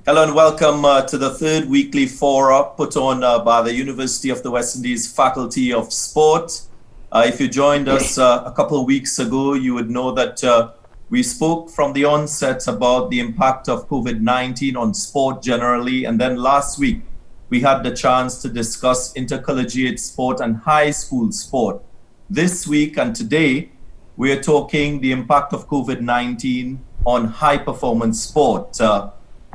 Hello and welcome to the third weekly forum put on by the University of the West Indies Faculty of Sport. If you joined us a couple of weeks ago, you would know that we spoke from the onset about the impact of COVID-19 on sport generally. And then last week, we had the chance to discuss intercollegiate sport and high school sport. This week and today, we are talking the impact of COVID-19 on high performance sport.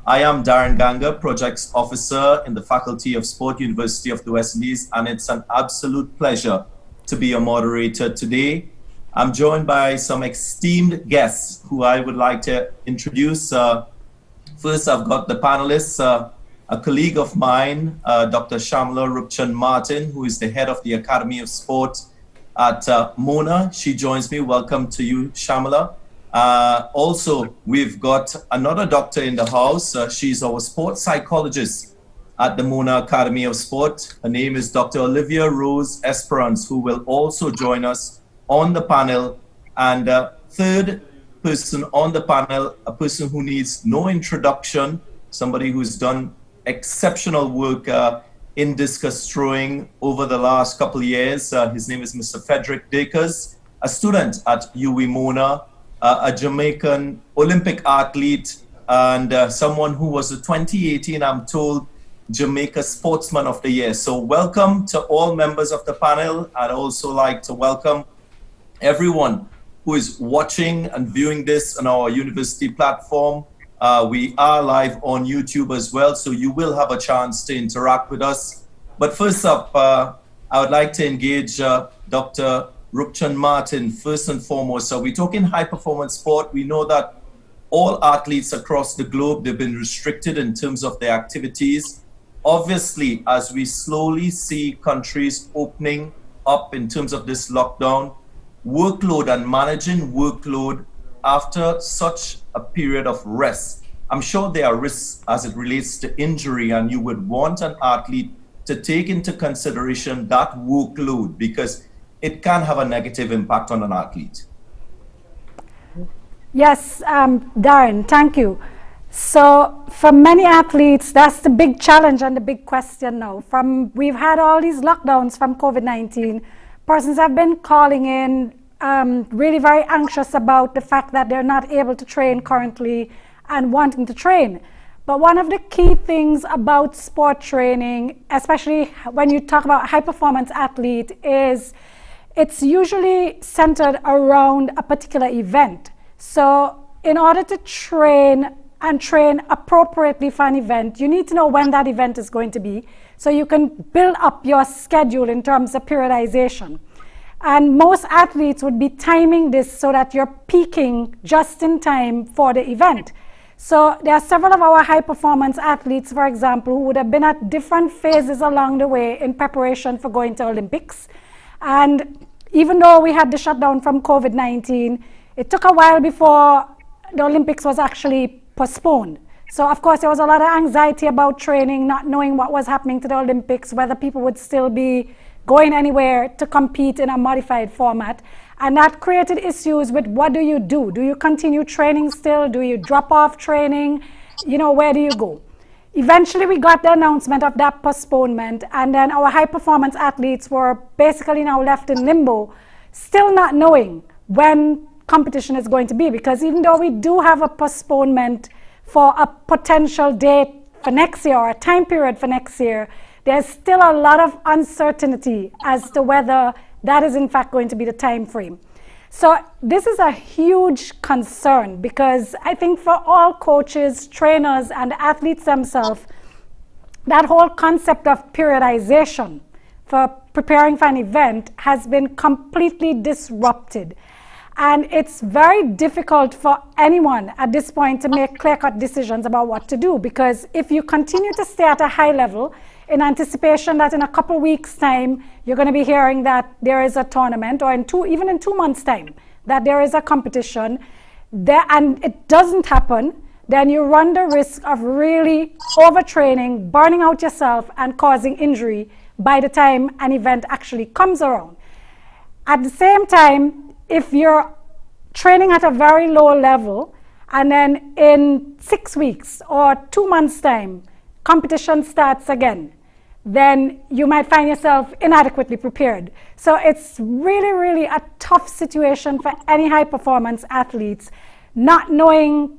I am Daren Ganga, Projects Officer in the Faculty of Sport, University of the West Indies, and it's an absolute pleasure to be a moderator today. I'm joined by some esteemed guests who I would like to introduce. First, I've got the panelists, a colleague of mine, Dr. Shyamalan Martin, who is the head of the Academy of Sport at Mona. She joins me. Welcome to you, Shyamala. Also, we've got another doctor in the house. She's our sports psychologist at the Mona Academy of Sport. Her name is Dr. Olivia Rose Esperance, who will also join us on the panel. And third person on the panel, a person who needs no introduction, somebody who's done exceptional work in discus throwing over the last couple of years. His name is Mr. Fredrick Dacres, a student at UWI Mona, a Jamaican Olympic athlete, and someone who was the 2018, I'm told, Jamaica Sportsman of the Year. So welcome to all members of the panel. I'd also like to welcome everyone who is watching and viewing this on our university platform. We are live on YouTube as well, so you will have a chance to interact with us. But first up, I would like to engage Dr. Roopchand Martin, first and foremost. So we're talking high performance sport. We know that all athletes across the globe, they've been restricted in terms of their activities. Obviously, as we slowly see countries opening up in terms of this lockdown, workload and managing workload after such a period of rest, I'm sure there are risks as it relates to injury, and you would want an athlete to take into consideration that workload because it can have a negative impact on an athlete. Yes, Daren, thank you. So for many athletes, that's the big challenge and the big question now. We've had all these lockdowns from COVID-19. Persons have been calling in really very anxious about the fact that they're not able to train currently and wanting to train. But one of the key things about sport training, especially when you talk about a high performance athlete, is it's usually centered around a particular event. So in order to train and train appropriately for an event, you need to know when that event is going to be, so you can build up your schedule in terms of periodization. And most athletes would be timing this so that you're peaking just in time for the event. So there are several of our high performance athletes, for example, who would have been at different phases along the way in preparation for going to Olympics. And even though we had the shutdown from COVID-19, it took a while before the Olympics was actually postponed. So of course there was a lot of anxiety about training, not knowing what was happening to the Olympics, whether people would still be going anywhere to compete in a modified format. And that created issues with what do you do? Do you continue training still? Do you drop off training? Where do you go? Eventually, we got the announcement of that postponement, and then our high performance athletes were basically now left in limbo, still not knowing when competition is going to be, because even though we do have a postponement for a potential date for next year or a time period for next year, there's still a lot of uncertainty as to whether that is in fact going to be the time frame. So this is a huge concern, because I think for all coaches, trainers, and athletes themselves, that whole concept of periodization for preparing for an event has been completely disrupted. And it's very difficult for anyone at this point to make clear-cut decisions about what to do, because if you continue to stay at a high level in anticipation that in a couple weeks' time you're going to be hearing that there is a tournament, or even in 2 months' time that there is a competition, and it doesn't happen, then you run the risk of really overtraining, burning out yourself, and causing injury by the time an event actually comes around. At the same time, if you're training at a very low level and then in 6 weeks or 2 months' time, competition starts again, then you might find yourself inadequately prepared. So it's really, really a tough situation for any high performance athletes, not knowing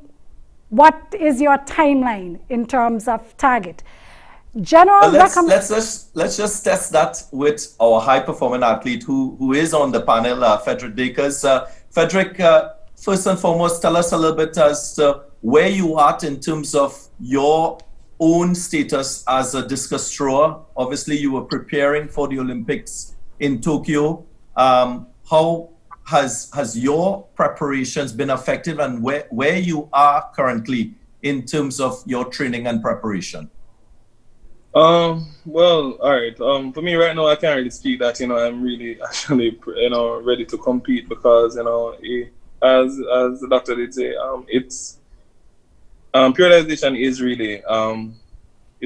what is your timeline in terms of target. Well, let's just test that with our high performing athlete who is on the panel, Ephedra Baker. Fredrick, first and foremost, tell us a little bit as to where you are in terms of your own status as a discus thrower. Obviously, you were preparing for the Olympics in Tokyo. How has your preparations been affected, and where you are currently in terms of your training and preparation? Well, all right. For me right now, I can't really speak that, I'm really actually, ready to compete because, as the doctor did say, it's, periodization is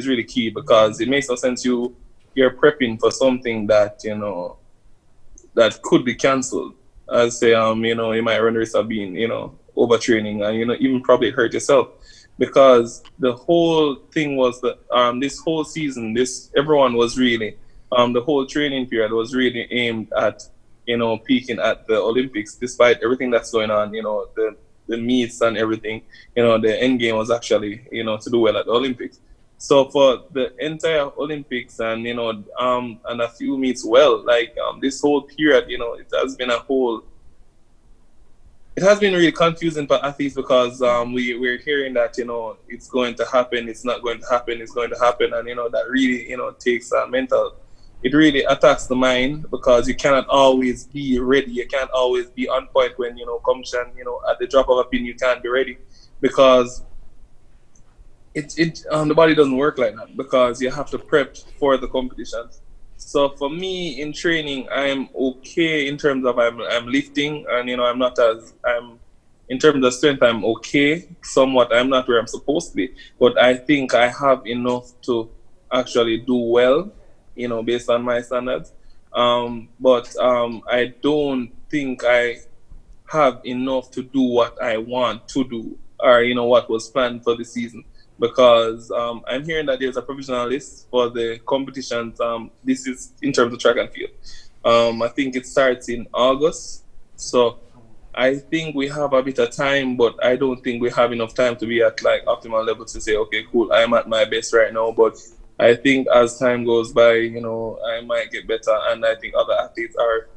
really key because it makes no sense you're prepping for something that, that could be canceled. As say, you might run the risk of being, overtraining and, even probably hurt yourself. Because the whole thing was that this whole season, everyone was really, the whole training period was really aimed at, peaking at the Olympics, despite everything that's going on, the meets and everything, the end game was actually, to do well at the Olympics. So for the entire Olympics and, and a few meets well, like this whole period, it has been it has been really confusing for athletes because we're hearing that, it's going to happen, it's not going to happen, it's going to happen. And, that really, takes it really attacks the mind because you cannot always be ready. You can't always be on point when, competition, at the drop of a pin, you can't be ready because the body doesn't work like that because you have to prep for the competitions. So for me in training, I'm okay in terms of I'm lifting and I'm not in terms of strength, I'm okay somewhat. I'm not where I'm supposed to be, but I think I have enough to actually do well, based on my standards. But I don't think I have enough to do what I want to do or what was planned for the season. Because I'm hearing that there's a provisional list for the competitions. This is in terms of track and field. I think it starts in August. So I think we have a bit of time, but I don't think we have enough time to be at like optimal level to say, okay, cool, I'm at my best right now. But I think as time goes by, I might get better. And I think other athletes are,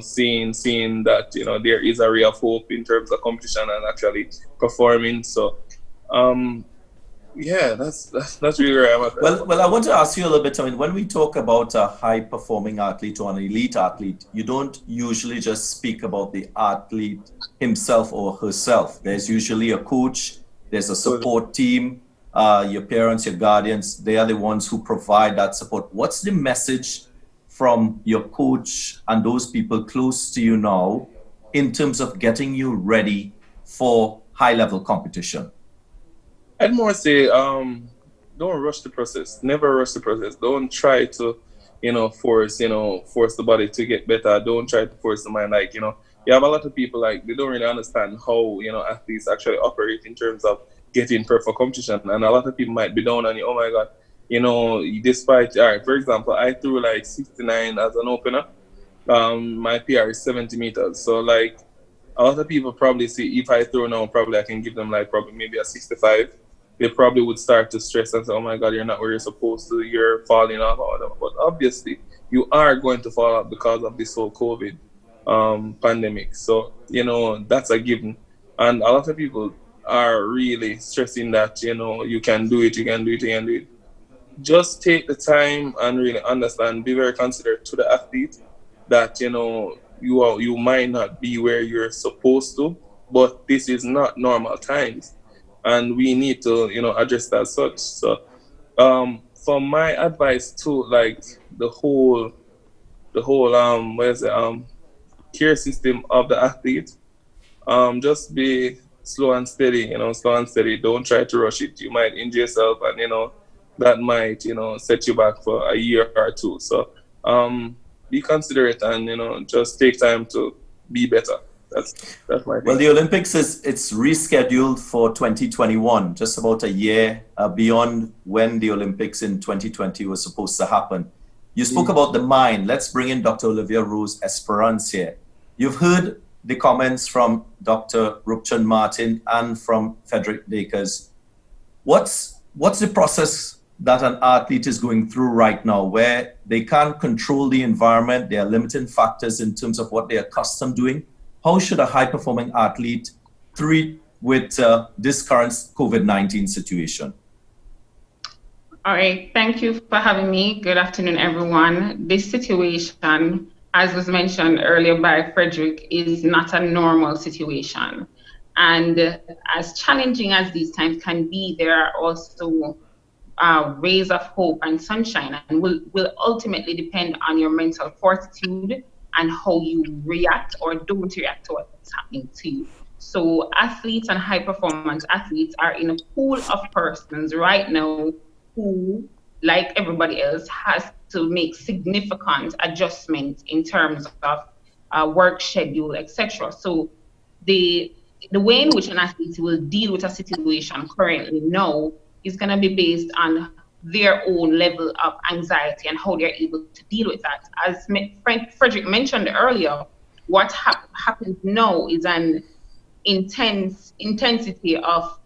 seeing that, there is a ray of hope in terms of competition and actually performing. So, yeah, that's really where I'm at. Well, I want to ask you a little bit. I mean, when we talk about a high-performing athlete or an elite athlete, you don't usually just speak about the athlete himself or herself. There's usually a coach, there's a support team, your parents, your guardians. They are the ones who provide that support. What's the message from your coach and those people close to you now in terms of getting you ready for high-level competition? I'd more say, don't rush the process. Never rush the process. Don't try to, force the body to get better. Don't try to force the mind. Like, you have a lot of people, like, they don't really understand how, athletes actually operate in terms of getting prepared for competition. And a lot of people might be down on you, oh my God, despite, all right, for example, I threw like 69 as an opener. My PR is 70 meters. So, like, a lot of people probably see if I throw now, probably I can give them like probably maybe a 65. They probably would start to stress and say, oh my God, you're not where you're supposed to, you're falling off. But obviously, you are going to fall off because of this whole COVID pandemic. So, that's a given. And a lot of people are really stressing that, you can do it, you can do it, you can do it. Just take the time and really understand, be very considerate to the athlete that, you might not be where you're supposed to, but this is not normal times. And we need to, address that as such. So, for my advice to like the whole, care system of the athlete, just be slow and steady. Slow and steady. Don't try to rush it. You might injure yourself, and that might, set you back for a year or two. So, be considerate and just take time to be better. That's my thing. Well, the Olympics it's rescheduled for 2021, just about a year beyond when the Olympics in 2020 was supposed to happen. You spoke about the mind. Let's bring in Dr. Olivia Rose Esperance here. You've heard the comments from Dr. Roopchand Martin and from Ephedra Baker. What's the process that an athlete is going through right now, where they can't control the environment? There are limiting factors in terms of what they're accustomed doing. How should a high-performing athlete treat with this current COVID-19 situation? All right, thank you for having me. Good afternoon, everyone. This situation, as was mentioned earlier by Fredrick, is not a normal situation. And as challenging as these times can be, there are also rays of hope and sunshine, and will ultimately depend on your mental fortitude and how you react or don't react to what's happening to you. So athletes and high performance athletes are in a pool of persons right now who, like everybody else, has to make significant adjustments in terms of work schedule, etc. So the way in which an athlete will deal with a situation currently now is going to be based on their own level of anxiety and how they're able to deal with that. As Fredrick mentioned earlier, what happens now is an intensity of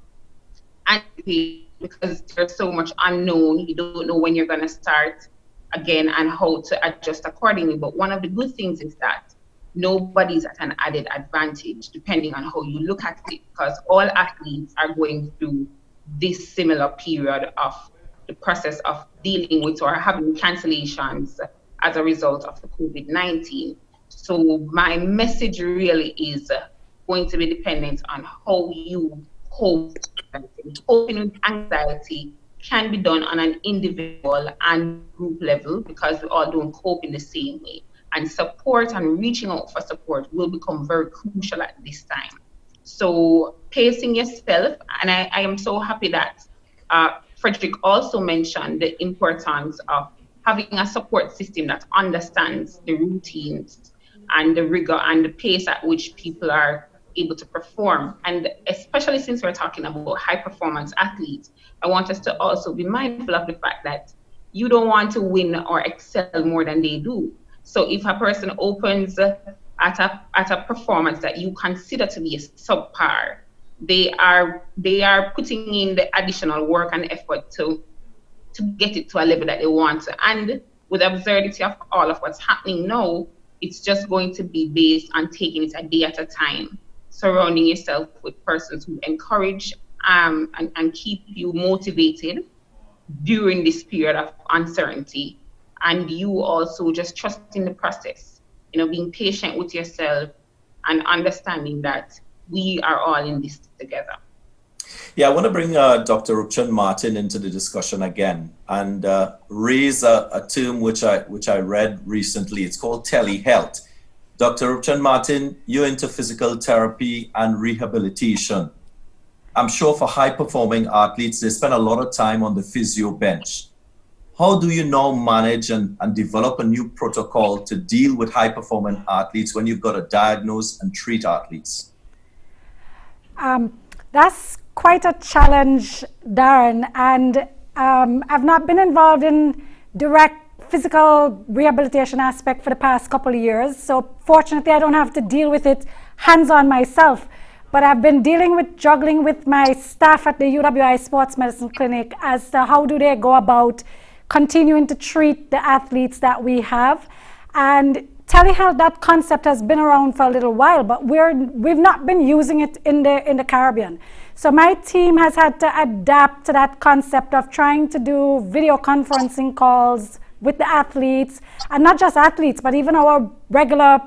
anxiety because there's so much unknown. You don't know when you're going to start again and how to adjust accordingly. But one of the good things is that nobody's at an added advantage depending on how you look at it, because all athletes are going through this similar period of the process of dealing with or having cancellations as a result of the COVID-19. So my message really is going to be dependent on how you cope. Coping with anxiety can be done on an individual and group level because we all don't cope in the same way. And support and reaching out for support will become very crucial at this time. So pacing yourself, and I am so happy that Fredrick also mentioned the importance of having a support system that understands the routines and the rigor and the pace at which people are able to perform. And especially since we're talking about high performance athletes, I want us to also be mindful of the fact that you don't want to win or excel more than they do. So if a person opens at a performance that you consider to be a subpar, they are putting in the additional work and effort to get it to a level that they want to. And with the absurdity of all of what's happening now, it's just going to be based on taking it a day at a time, surrounding yourself with persons who encourage and keep you motivated during this period of uncertainty. And you also just trusting the process, being patient with yourself and understanding that we are all in this together. Yeah, I want to bring Dr. Roopchand Martin into the discussion again and raise a term which I read recently. It's called telehealth. Dr. Roopchand Martin, you're into physical therapy and rehabilitation. I'm sure for high-performing athletes, they spend a lot of time on the physio bench. How do you now manage and develop a new protocol to deal with high-performing athletes when you've got to diagnose and treat athletes? That's quite a challenge, Daren, and I've not been involved in direct physical rehabilitation aspect for the past couple of years, so fortunately I don't have to deal with it hands-on myself, but I've been juggling with my staff at the UWI Sports Medicine Clinic as to how do they go about continuing to treat the athletes that we have. And telehealth, that concept has been around for a little while, but we've not been using it in the Caribbean. So my team has had to adapt to that concept of trying to do video conferencing calls with the athletes, and not just athletes, but even our regular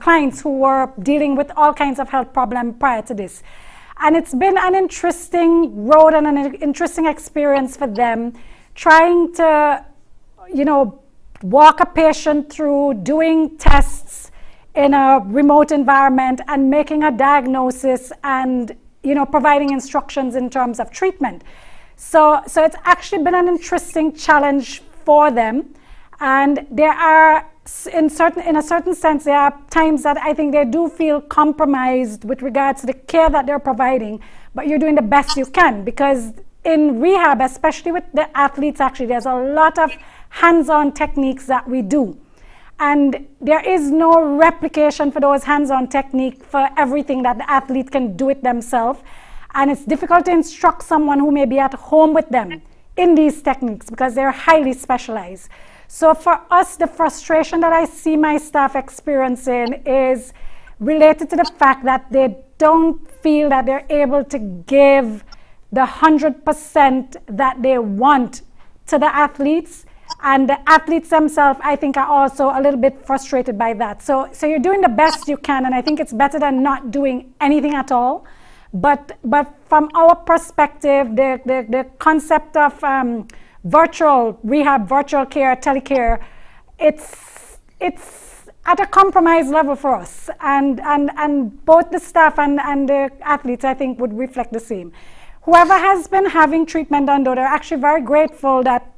clients who were dealing with all kinds of health problems prior to this. And it's been an interesting road and an interesting experience for them, trying to, walk a patient through doing tests in a remote environment and making a diagnosis and, providing instructions in terms of treatment. So it's actually been an interesting challenge for them. And there are in a certain sense, there are times that I think they do feel compromised with regards to the care that they're providing, but you're doing the best you can, because in rehab, especially with the athletes, actually, there's a lot of hands-on techniques that we do. And there is no replication for those hands-on technique for everything that the athlete can do it themselves. And it's difficult to instruct someone who may be at home with them in these techniques because they're highly specialized. So for us, the frustration that I see my staff experiencing is related to the fact that they don't feel that they're able to give the 100% that they want to the athletes. And the athletes themselves, I think, are also a little bit frustrated by that. So you're doing the best you can, and I think it's better than not doing anything at all. But from our perspective, the concept of virtual rehab, virtual care, telecare, it's at a compromise level for us. And both the staff and the athletes, I think, would reflect the same. Whoever has been having treatment done, though, they're actually very grateful that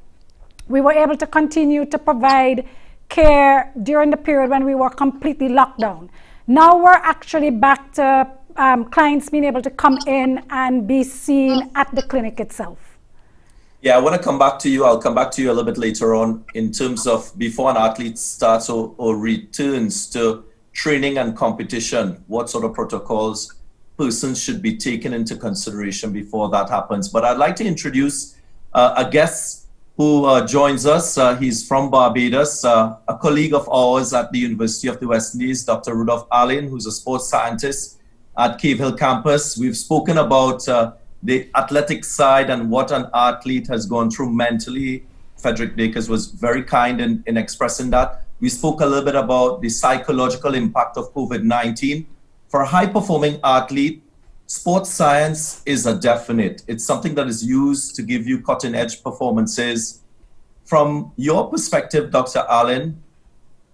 we were able to continue to provide care during the period when we were completely locked down. Now we're actually back to clients being able to come in and be seen at the clinic itself. Yeah, I want to come back to you. I'll come back to you a little bit later on in terms of before an athlete starts or returns to training and competition, what sort of protocols persons should be taken into consideration before that happens. But I'd like to introduce a guest who joins us. He's from Barbados, a colleague of ours at the University of the West Indies, Dr. Rudolph Alleyne, who's a sports scientist at Cave Hill campus. We've spoken about the athletic side and what an athlete has gone through mentally. Ephedra Baker was very kind in expressing that. We spoke a little bit about the psychological impact of COVID-19. For a high-performing athlete, sports science is a definite. It's something that is used to give you cutting-edge performances. From your perspective, Dr. Alleyne,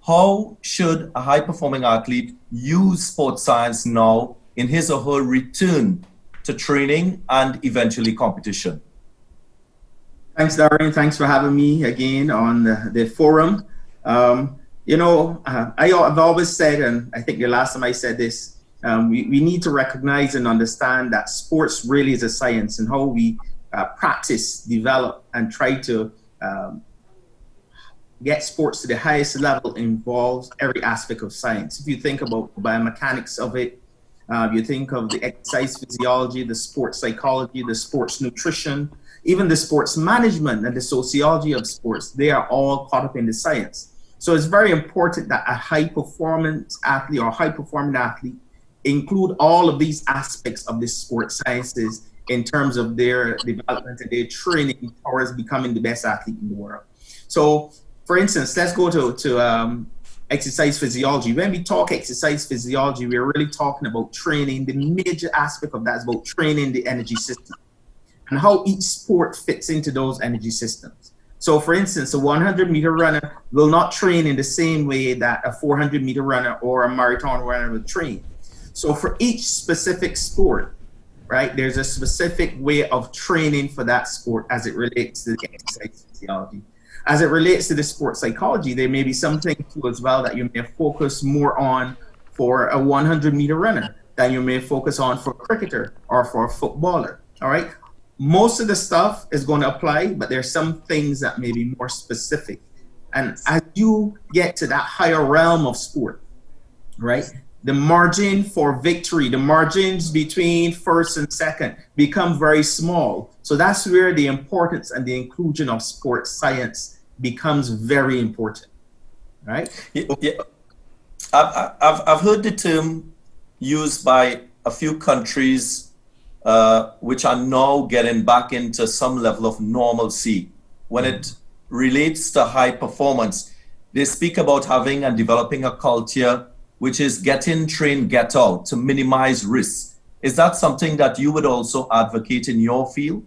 how should a high-performing athlete use sports science now in his or her return to training and eventually competition? Thanks, Daren. Thanks for having me again on the forum. I've always said, and I think the last time I said this, we need to recognize and understand that sports really is a science, and how we practice, develop, and try to get sports to the highest level involves every aspect of science. If you think about the biomechanics of it, you think of the exercise physiology, the sports psychology, the sports nutrition, even the sports management and the sociology of sports, they are all caught up in the science. So it's very important that a high performance athlete or high performing athlete include all of these aspects of the sports sciences in terms of their development and their training towards becoming the best athlete in the world. So, for instance, let's go to exercise physiology. When we talk exercise physiology, we're really talking about training. The major aspect of that is about training the energy system and how each sport fits into those energy systems. So, for instance, a 100-meter runner will not train in the same way that a 400-meter runner or a marathon runner will train. So for each specific sport, right, there's a specific way of training for that sport as it relates to the exercise physiology. As it relates to the sports psychology, there may be something too as well that you may focus more on for a 100-meter runner than you may focus on for a cricketer or for a footballer, all right? Most of the stuff is going to apply, but there's some things that may be more specific. And as you get to that higher realm of sport, right, the margin for victory, the margins between first and second become very small. So that's where the importance and the inclusion of sports science becomes very important, right? Yeah. I've heard the term used by a few countries which are now getting back into some level of normalcy. When it relates to high performance, they speak about having and developing a culture which is get in, train, get out to minimize risk. Is that something that you would also advocate in your field?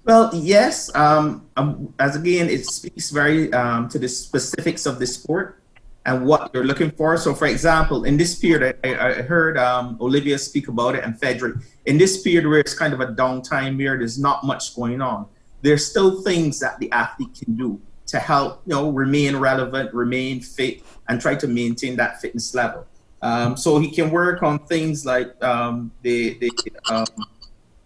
Well, yes. As again, it speaks very to the specifics of the sport and what you're looking for. So, for example, in this period, I heard Olivia speak about it and Fredrick. In this period where it's kind of a downtime where there's not much going on, there's still things that the athlete can do to help, remain relevant, remain fit, and try to maintain that fitness level. So he can work on things like the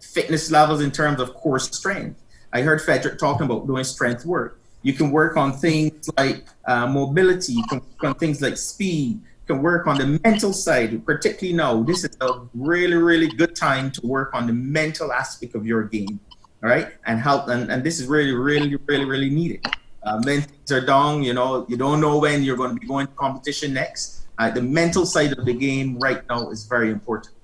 fitness levels in terms of core strength. I heard Fredrick talking about doing strength work. You can work on things like mobility. You can work on things like speed. You can work on the mental side, particularly now. This is a really, really good time to work on the mental aspect of your game, all right? And help, and this is really, really, really, really needed. When things are down, you don't know when you're going to be going to competition next. The mental side of the game right now is very important.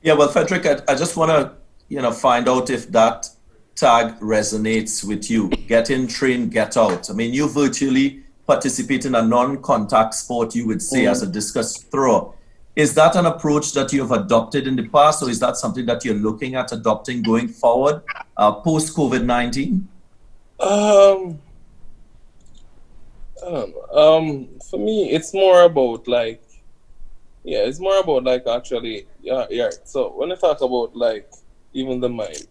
Yeah, well, Fredrick, I just want to, find out if that tag resonates with you. Get in, train, get out. I mean, you virtually participate in a non-contact sport, you would say, as a discus thrower. Is that an approach that you have adopted in the past, or is that something that you're looking at adopting going forward, post-COVID-19? I don't know. For me, it's more about actually, yeah. So when I talk about even the mind,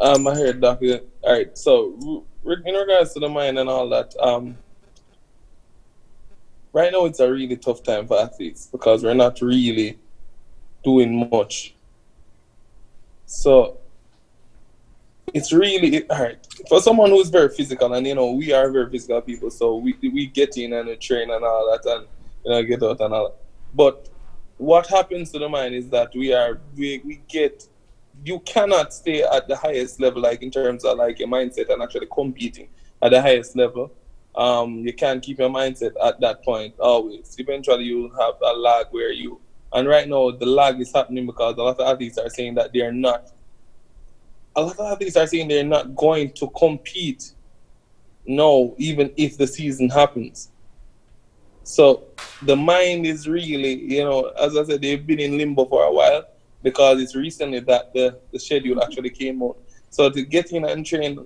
I heard Dr. All right. So in regards to the mind and all that, right now it's a really tough time for athletes because we're not really doing much. So it's really hard for someone who's very physical, and we are very physical people, so we get in and we train and all that, and get out and all that. But what happens to the mind is that you cannot stay at the highest level, in terms of your mindset and actually competing at the highest level. You can't keep your mindset at that point always. Eventually you'll have a lag and right now the lag is happening because a lot of athletes are saying that they're not going to compete now, even if the season happens. So the mind is really, as I said, they've been in limbo for a while because it's recently that the schedule actually came out. So to get in and train.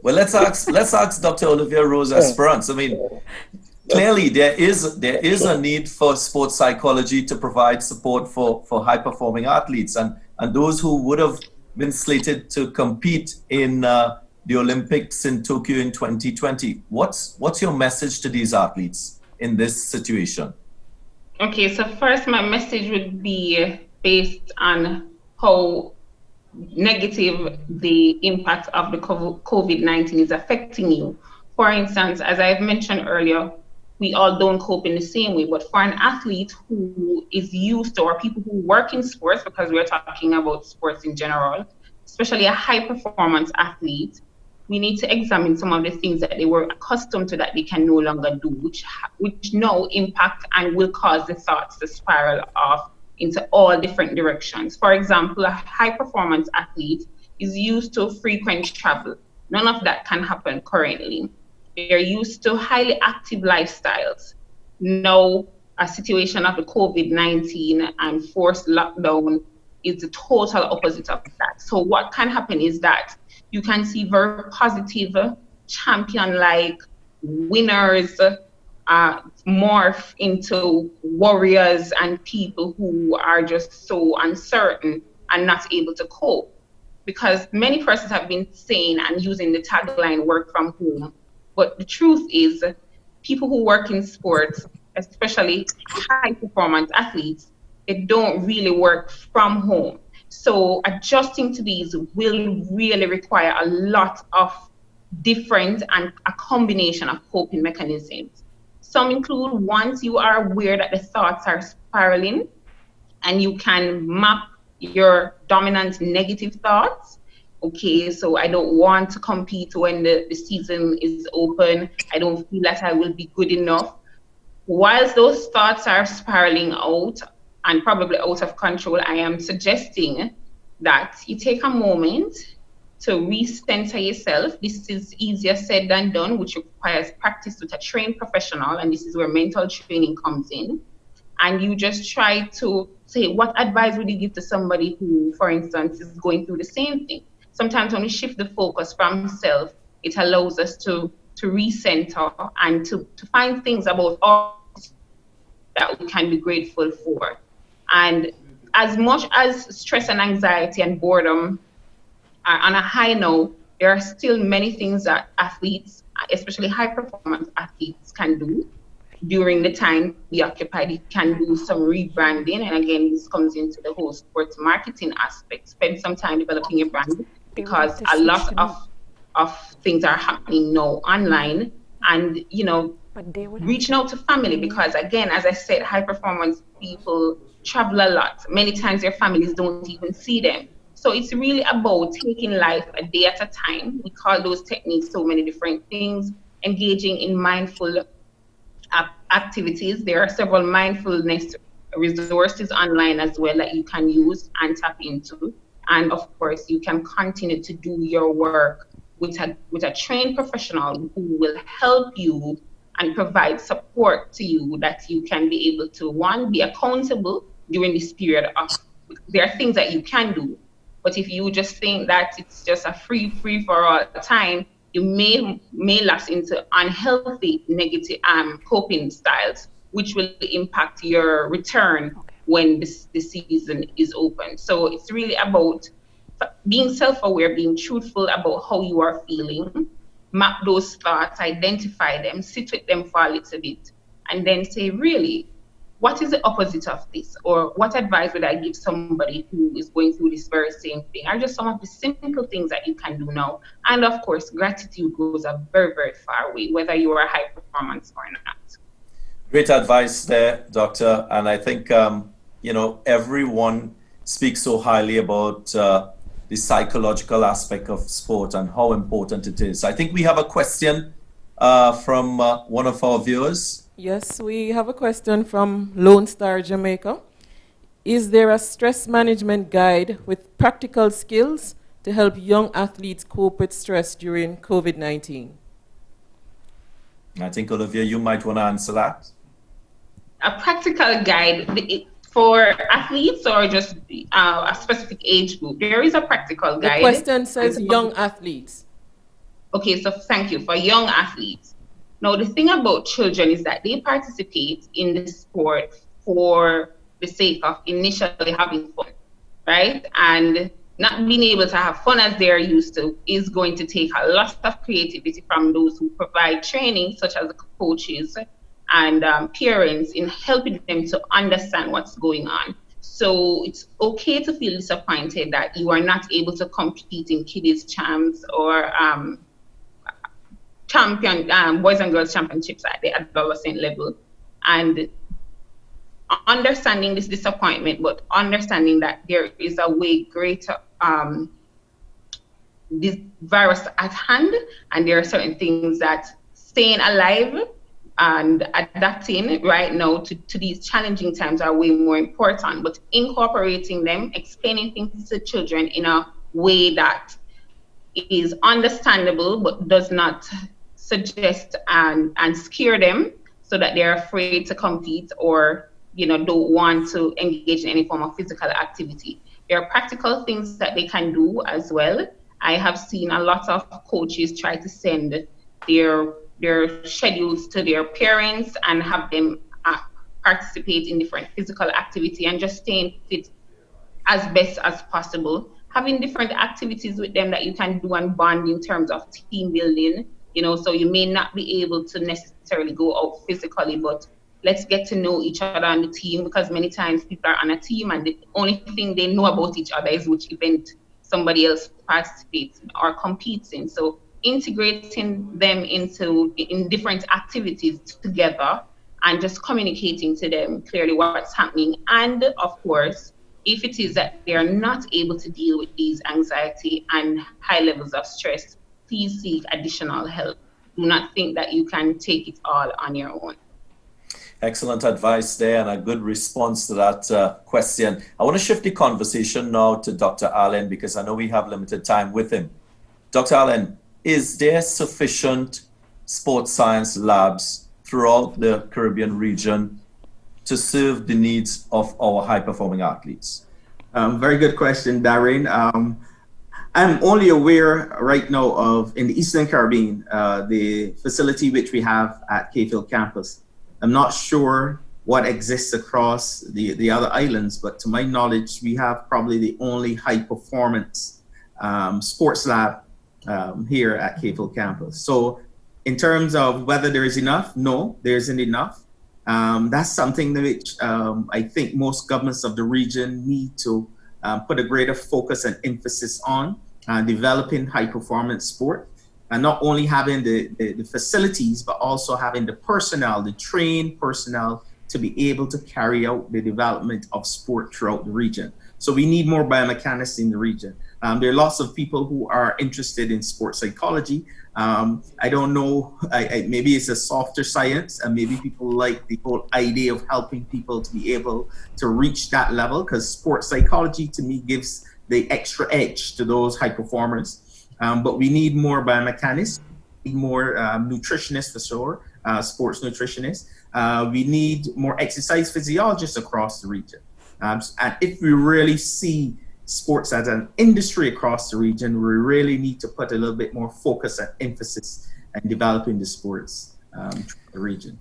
Well, let's ask Dr. Olivia Rose Esperance. I mean, clearly there is a need for sports psychology to provide support for high-performing athletes and those who would have been slated to compete in the Olympics in Tokyo in 2020. What's your message to these athletes in this situation? Okay, so first my message would be based on how negative the impact of the COVID-19 is affecting you. For instance, as I've mentioned earlier, we all don't cope in the same way, but for an athlete who is used to, or people who work in sports, because we're talking about sports in general, especially a high performance athlete, we need to examine some of the things that they were accustomed to that they can no longer do, which now impact and will cause the thoughts to spiral off into all different directions. For example, a high-performance athlete is used to frequent travel. None of that can happen currently. They're used to highly active lifestyles. Now, a situation of the COVID-19 and forced lockdown is the total opposite of that. So what can happen is that you can see very positive, champion-like winners morph into warriors and people who are just so uncertain and not able to cope. Because many persons have been saying and using the tagline work from home. But the truth is, people who work in sports, especially high performance athletes, they don't really work from home. So adjusting to these will really require a lot of different and a combination of coping mechanisms. Some include, once you are aware that the thoughts are spiraling and you can map your dominant negative thoughts. Okay, so I don't want to compete when the season is open. I don't feel that I will be good enough. Whilst those thoughts are spiraling out and probably out of control, I am suggesting that you take a moment to recenter yourself. This is easier said than done, which requires practice with a trained professional, and this is where mental training comes in. And you just try to say, what advice would you give to somebody who, for instance, is going through the same thing? Sometimes when we shift the focus from self, it allows us to recenter and to find things about us that we can be grateful for. And as much as stress and anxiety and boredom are on a high note, there are still many things that athletes, especially high performance athletes, can do during the time be occupied. You can do some rebranding, and again, this comes into the whole sports marketing aspect. Spend some time developing your brand, because a lot of things are happening now online, and reaching out to family, because again, as I said, high performance people travel a lot. Many times their families don't even see them. So it's really about taking life a day at a time. We call those techniques so many different things. Engaging in mindful activities. There are several mindfulness resources online as well that you can use and tap into. And of course, you can continue to do your work with a trained professional who will help you and provide support to you, that you can be able to, one, be accountable during this period of, there are things that you can do, but if you just think that it's just a free for all time, you may lapse into unhealthy negative coping styles, which will impact your return when the season is open. So it's really about being self-aware, being truthful about how you are feeling, map those thoughts, identify them, sit with them for a little bit, and then say, really, what is the opposite of this? Or what advice would I give somebody who is going through this very same thing? Are just some of the simple things that you can do now. And of course, gratitude goes a very, very far way, whether you are high performance or not. Great advice there, Doctor. And I think, everyone speaks so highly about the psychological aspect of sport and how important it is. I think we have a question from one of our viewers. Yes, we have a question from Lone Star, Jamaica. Is there a stress management guide with practical skills to help young athletes cope with stress during COVID-19? I think, Olivia, you might want to answer that. A practical guide for athletes or just a specific age group? There is a practical guide. The question says young athletes. Okay, so thank you. For young athletes. Now, the thing about children is that they participate in the sport for the sake of initially having fun, right? And not being able to have fun as they're used to is going to take a lot of creativity from those who provide training, such as coaches and parents, in helping them to understand what's going on. So it's okay to feel disappointed that you are not able to compete in kiddies champs or boys and girls championships at the adolescent level, and understanding this disappointment, but understanding that there is a way greater this virus at hand, and there are certain things that staying alive and adapting right now to these challenging times are way more important. But incorporating them, explaining things to children in a way that is understandable but does not suggest and scare them so that they're afraid to compete or don't want to engage in any form of physical activity. There are practical things that they can do as well. I have seen a lot of coaches try to send their schedules to their parents and have them participate in different physical activity and just staying fit as best as possible. Having different activities with them that you can do and bond in terms of team building. So you may not be able to necessarily go out physically, but let's get to know each other on the team, because many times people are on a team and the only thing they know about each other is which event somebody else participates or competes in. So integrating them in different activities together and just communicating to them clearly what's happening. And of course, if it is that they are not able to deal with these anxiety and high levels of stress, please seek additional help. Do not think that you can take it all on your own. Excellent advice there and a good response to that question. I want to shift the conversation now to Dr. Alleyne, because I know we have limited time with him. Dr. Alleyne, is there sufficient sports science labs throughout the Caribbean region to serve the needs of our high-performing athletes? Very good question, Daren. I'm only aware right now of, in the Eastern Caribbean, the facility which we have at Cayfield campus. I'm not sure what exists across the other islands, but to my knowledge, we have probably the only high performance sports lab here at Cave Hill campus. So in terms of whether there is enough, no, there isn't enough. That's something which I think most governments of the region need to put a greater focus and emphasis on developing high performance sport, and not only having the facilities, but also having the personnel, the trained personnel to be able to carry out the development of sport throughout the region. So we need more biomechanics in the region. There are lots of people who are interested in sports psychology. I don't know, maybe it's a softer science, and maybe people like the whole idea of helping people to be able to reach that level, because sports psychology to me gives the extra edge to those high performers. But we need more biomechanics, we need more nutritionists for sure, sports nutritionists. We need more exercise physiologists across the region. And if we really see sports as an industry across the region, we really need to put a little bit more focus and emphasis in developing the sports through the region.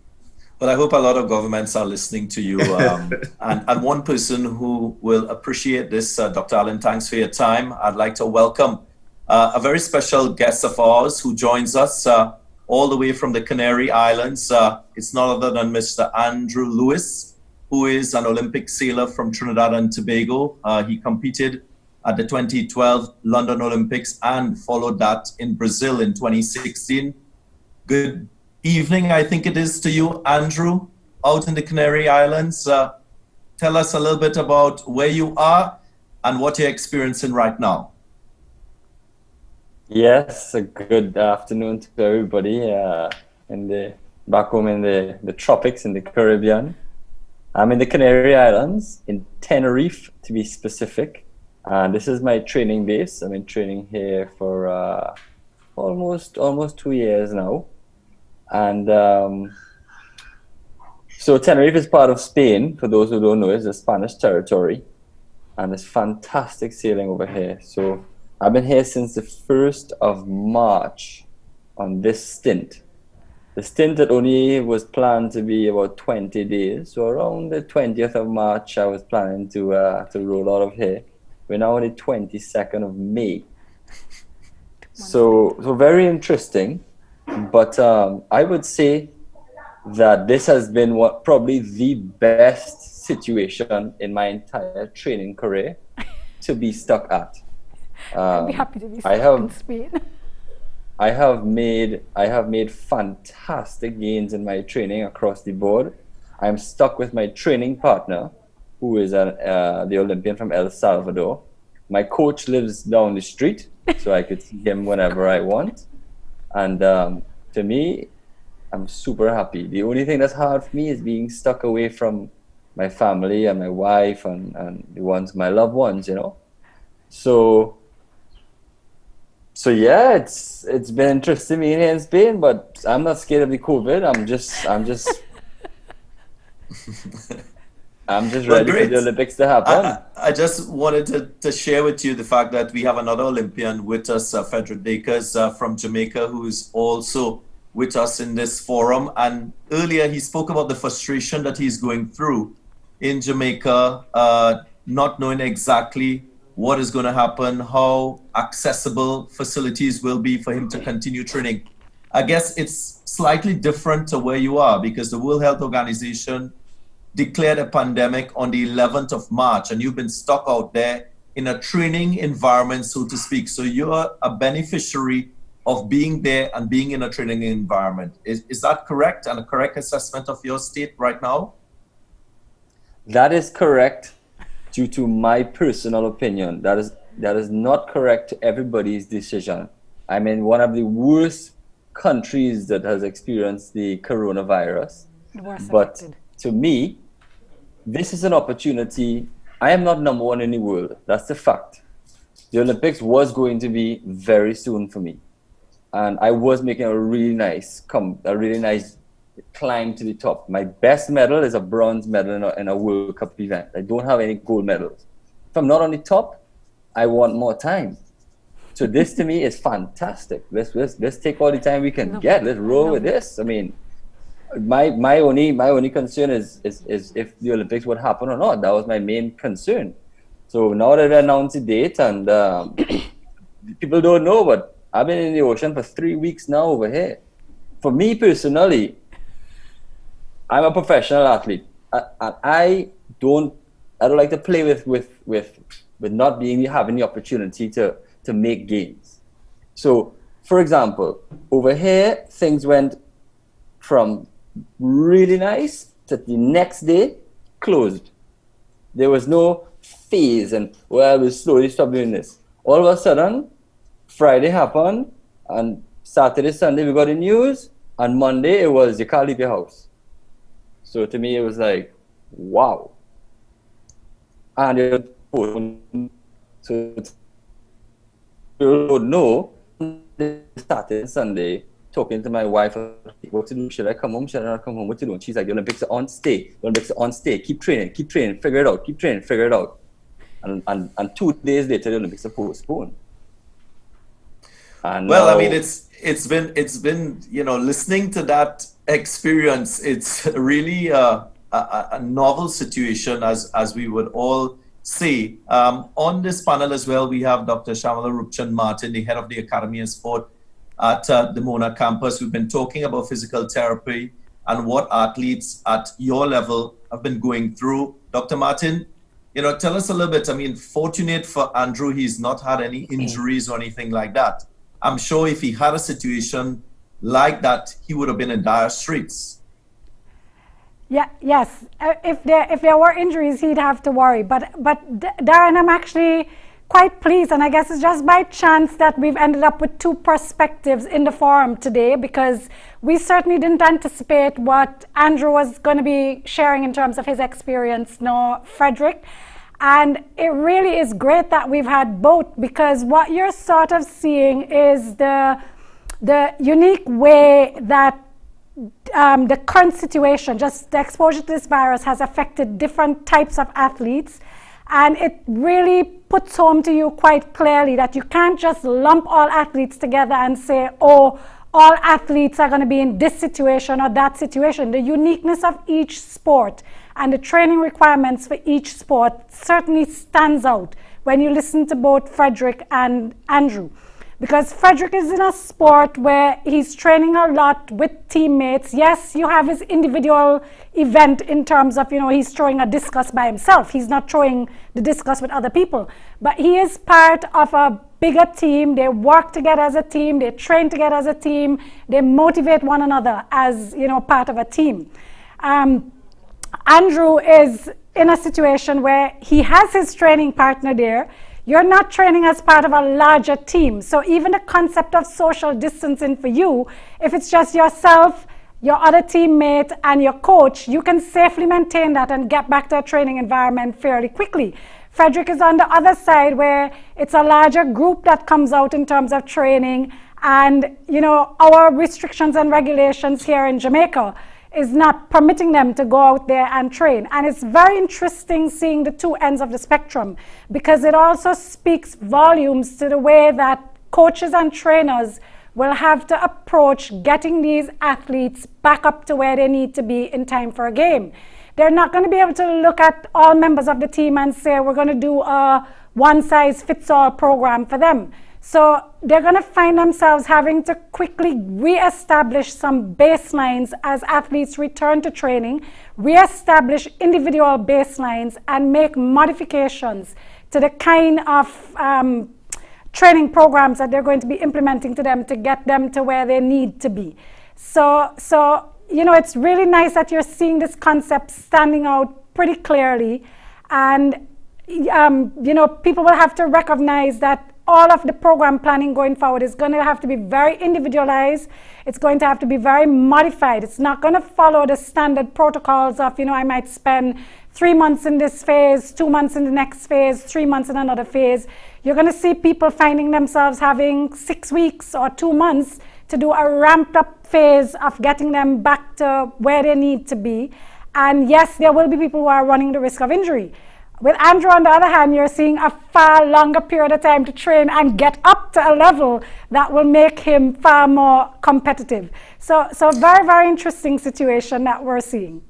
Well, I hope a lot of governments are listening to you. And one person who will appreciate this, Dr. Alleyne, thanks for your time. I'd like to welcome a very special guest of ours who joins us all the way from the Canary Islands. It's none other than Mr. Andrew Lewis, who is an Olympic sailor from Trinidad and Tobago. He competed at the 2012 London Olympics and followed that in Brazil in 2016. Good evening, I think it is to you, Andrew, out in the Canary Islands. Tell us a little bit about where you are and what you're experiencing right now. Yes, a good afternoon to everybody back home in the tropics in the Caribbean. I'm in the Canary Islands, in Tenerife to be specific. This is my training base. I've been training here for almost 2 years now. And so Tenerife is part of Spain. For those who don't know, it's a Spanish territory. And it's fantastic sailing over here. So I've been here since the 1st of March on this stint. The stint that only was planned to be about 20 days. So around the 20th of March, I was planning to roll out of here. We're now on the 22nd of May. So very interesting. But I would say that this has been probably the best situation in my entire training career to be stuck at. I'd be happy to be stuck in Spain. I have made fantastic gains in my training across the board. I'm stuck with my training partner, who is the Olympian from El Salvador. My coach lives down the street, so I could see him whenever I want. And to me, I'm super happy. The only thing that's hard for me is being stuck away from my family and my wife and my loved ones, you know. So yeah, it's been interesting being here in Spain, but I'm not scared of the COVID. I'm just ready for the Olympics to happen. I just wanted to share with you the fact that we have another Olympian with us, Ephedra Baker from Jamaica, who is also with us in this forum. And earlier he spoke about the frustration that he's going through in Jamaica, not knowing exactly what is going to happen, how accessible facilities will be for him to continue training. I guess it's slightly different to where you are, because the World Health Organization declared a pandemic on the 11th of March, and you've been stuck out there in a training environment, so to speak. So you're a beneficiary of being there and being in a training environment. Is that correct, and a correct assessment of your state right now? That is correct. Due to my personal opinion, that is not correct to everybody's decision. I'm in one of the worst countries that has experienced the coronavirus. But to me, this is an opportunity. I am not number one in the world. That's the fact. The Olympics was going to be very soon for me, and I was making a really nice climb to the top. My best medal is a bronze medal in a World Cup event. I don't have any gold medals. If I'm not on the top, I want more time. So this to me is fantastic. Let's take all the time we can get. Let's roll with this. I mean, my only concern is if the Olympics would happen or not. That was my main concern. So now that they announced the date, and people don't know, but I've been in the ocean for 3 weeks now over here. For me personally, I'm a professional athlete, and I don't like to play with not having the opportunity to make gains. So, for example, over here, things went from really nice to the next day closed. There was no phase, and well, we'll slowly stop doing this. All of a sudden, Friday happened, and Saturday, Sunday, we got the news, and Monday, it was you can't leave your house. So to me, it was like, wow. And so you don't know, Saturday, Sunday, talking to my wife, what to do, should I come home, should I not come home, what to do? And she's like, the Olympics are on, stay. The Olympics are on, stay. Keep training, figure it out, keep training, figure it out. And 2 days later, the Olympics are postponed. And well, now, I mean, it's been listening to that experience, it's really a novel situation, as we would all say. On this panel as well, we have Dr. Shyamalan Martin, the head of the Academy of Sport at the Mona campus. We've been talking about physical therapy and what athletes at your level have been going through. Dr. Martin, tell us a little bit. I mean, fortunate for Andrew, he's not had any injuries or anything like that. I'm sure if he had a situation like that, he would have been in dire straits. Yeah, yes. If there were injuries, he'd have to worry. But Daren, I'm actually quite pleased, and I guess it's just by chance that we've ended up with two perspectives in the forum today, because we certainly didn't anticipate what Andrew was going to be sharing in terms of his experience, nor Fredrick. And it really is great that we've had both, because what you're sort of seeing is the unique way that the current situation, just the exposure to this virus, has affected different types of athletes. And it really puts home to you quite clearly that you can't just lump all athletes together and say, oh, all athletes are going to be in this situation or that situation. The uniqueness of each sport and the training requirements for each sport certainly stands out when you listen to both Fredrick and Andrew. Because Fredrick is in a sport where he's training a lot with teammates. Yes, you have his individual event in terms of, he's throwing a discus by himself. He's not throwing the discus with other people. But he is part of a bigger team. They work together as a team. They train together as a team. They motivate one another as, part of a team. Andrew is in a situation where he has his training partner there. You're not training as part of a larger team. So even the concept of social distancing for you, if it's just yourself, your other teammate, and your coach, you can safely maintain that and get back to a training environment fairly quickly. Fredrick is on the other side where it's a larger group that comes out in terms of training. And, our restrictions and regulations here in Jamaica is not permitting them to go out there and train. And it's very interesting seeing the two ends of the spectrum, because it also speaks volumes to the way that coaches and trainers will have to approach getting these athletes back up to where they need to be in time for a game. They're not going to be able to look at all members of the team and say, we're going to do a one-size-fits-all program for them. So they're going to find themselves having to quickly reestablish some baselines as athletes return to training, reestablish individual baselines, and make modifications to the kind of training programs that they're going to be implementing to them to get them to where they need to be. So it's really nice that you're seeing this concept standing out pretty clearly. And, people will have to recognize that all of the program planning going forward is going to have to be very individualized. It's going to have to be very modified. It's not going to follow the standard protocols of, I might spend 3 months in this phase, 2 months in the next phase, 3 months in another phase. You're going to see people finding themselves having 6 weeks or 2 months to do a ramped up phase of getting them back to where they need to be. And yes, there will be people who are running the risk of injury. With Andrew, on the other hand, you're seeing a far longer period of time to train and get up to a level that will make him far more competitive. So very, very interesting situation that we're seeing.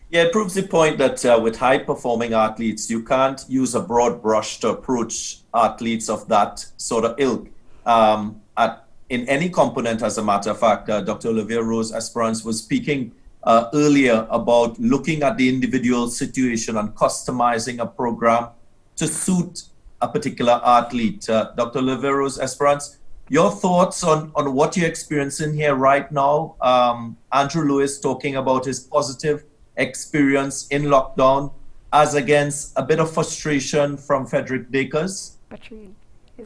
Yeah, it proves the point that with high-performing athletes, you can't use a broad brush to approach athletes of that sort of ilk. in any component, as a matter of fact. Dr. Olivia Rose Esperance was speaking earlier about looking at the individual situation and customizing a program to suit a particular athlete. Dr. Olivia Rose Esperance, your thoughts on what you're experiencing here right now? Andrew Lewis talking about his positive experience in lockdown as against a bit of frustration from Fredrick Dacres.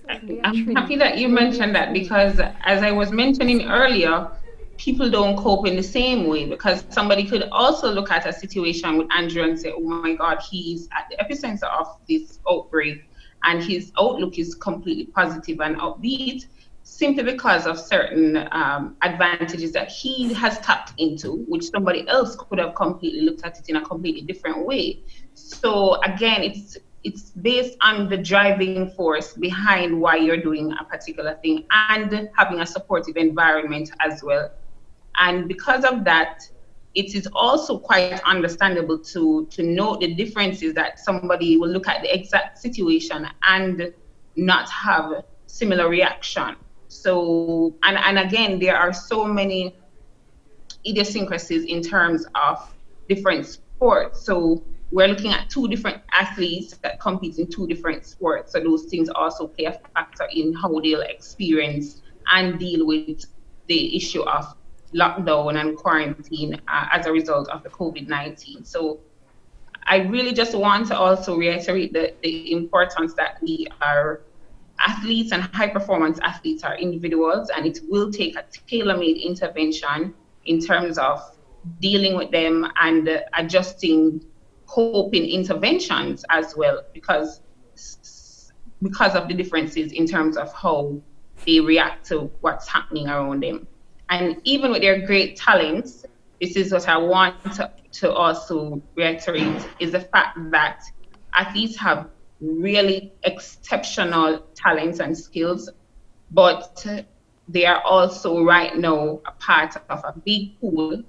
I'm happy that you mentioned that, because as I was mentioning earlier, people don't cope in the same way, because somebody could also look at a situation with Andrew and say, oh my God, he's at the epicenter of this outbreak and his outlook is completely positive and upbeat, simply because of certain advantages that he has tapped into, which somebody else could have completely looked at it in a completely different way. So again, it's based on the driving force behind why you're doing a particular thing and having a supportive environment as well. And because of that, it is also quite understandable to note the differences that somebody will look at the exact situation and not have similar reaction. So, and again, there are so many idiosyncrasies in terms of different sports. So we're looking at two different athletes that compete in two different sports. So those things also play a factor in how they'll experience and deal with the issue of lockdown and quarantine as a result of the COVID-19. So I really just want to also reiterate the importance that we are athletes, and high performance athletes are individuals, and it will take a tailor-made intervention in terms of dealing with them and adjusting coping interventions as well, because of the differences in terms of how they react to what's happening around them. And even with their great talents, this is what I want to also reiterate, is the fact that athletes have really exceptional talents and skills, but they are also right now a part of a big pool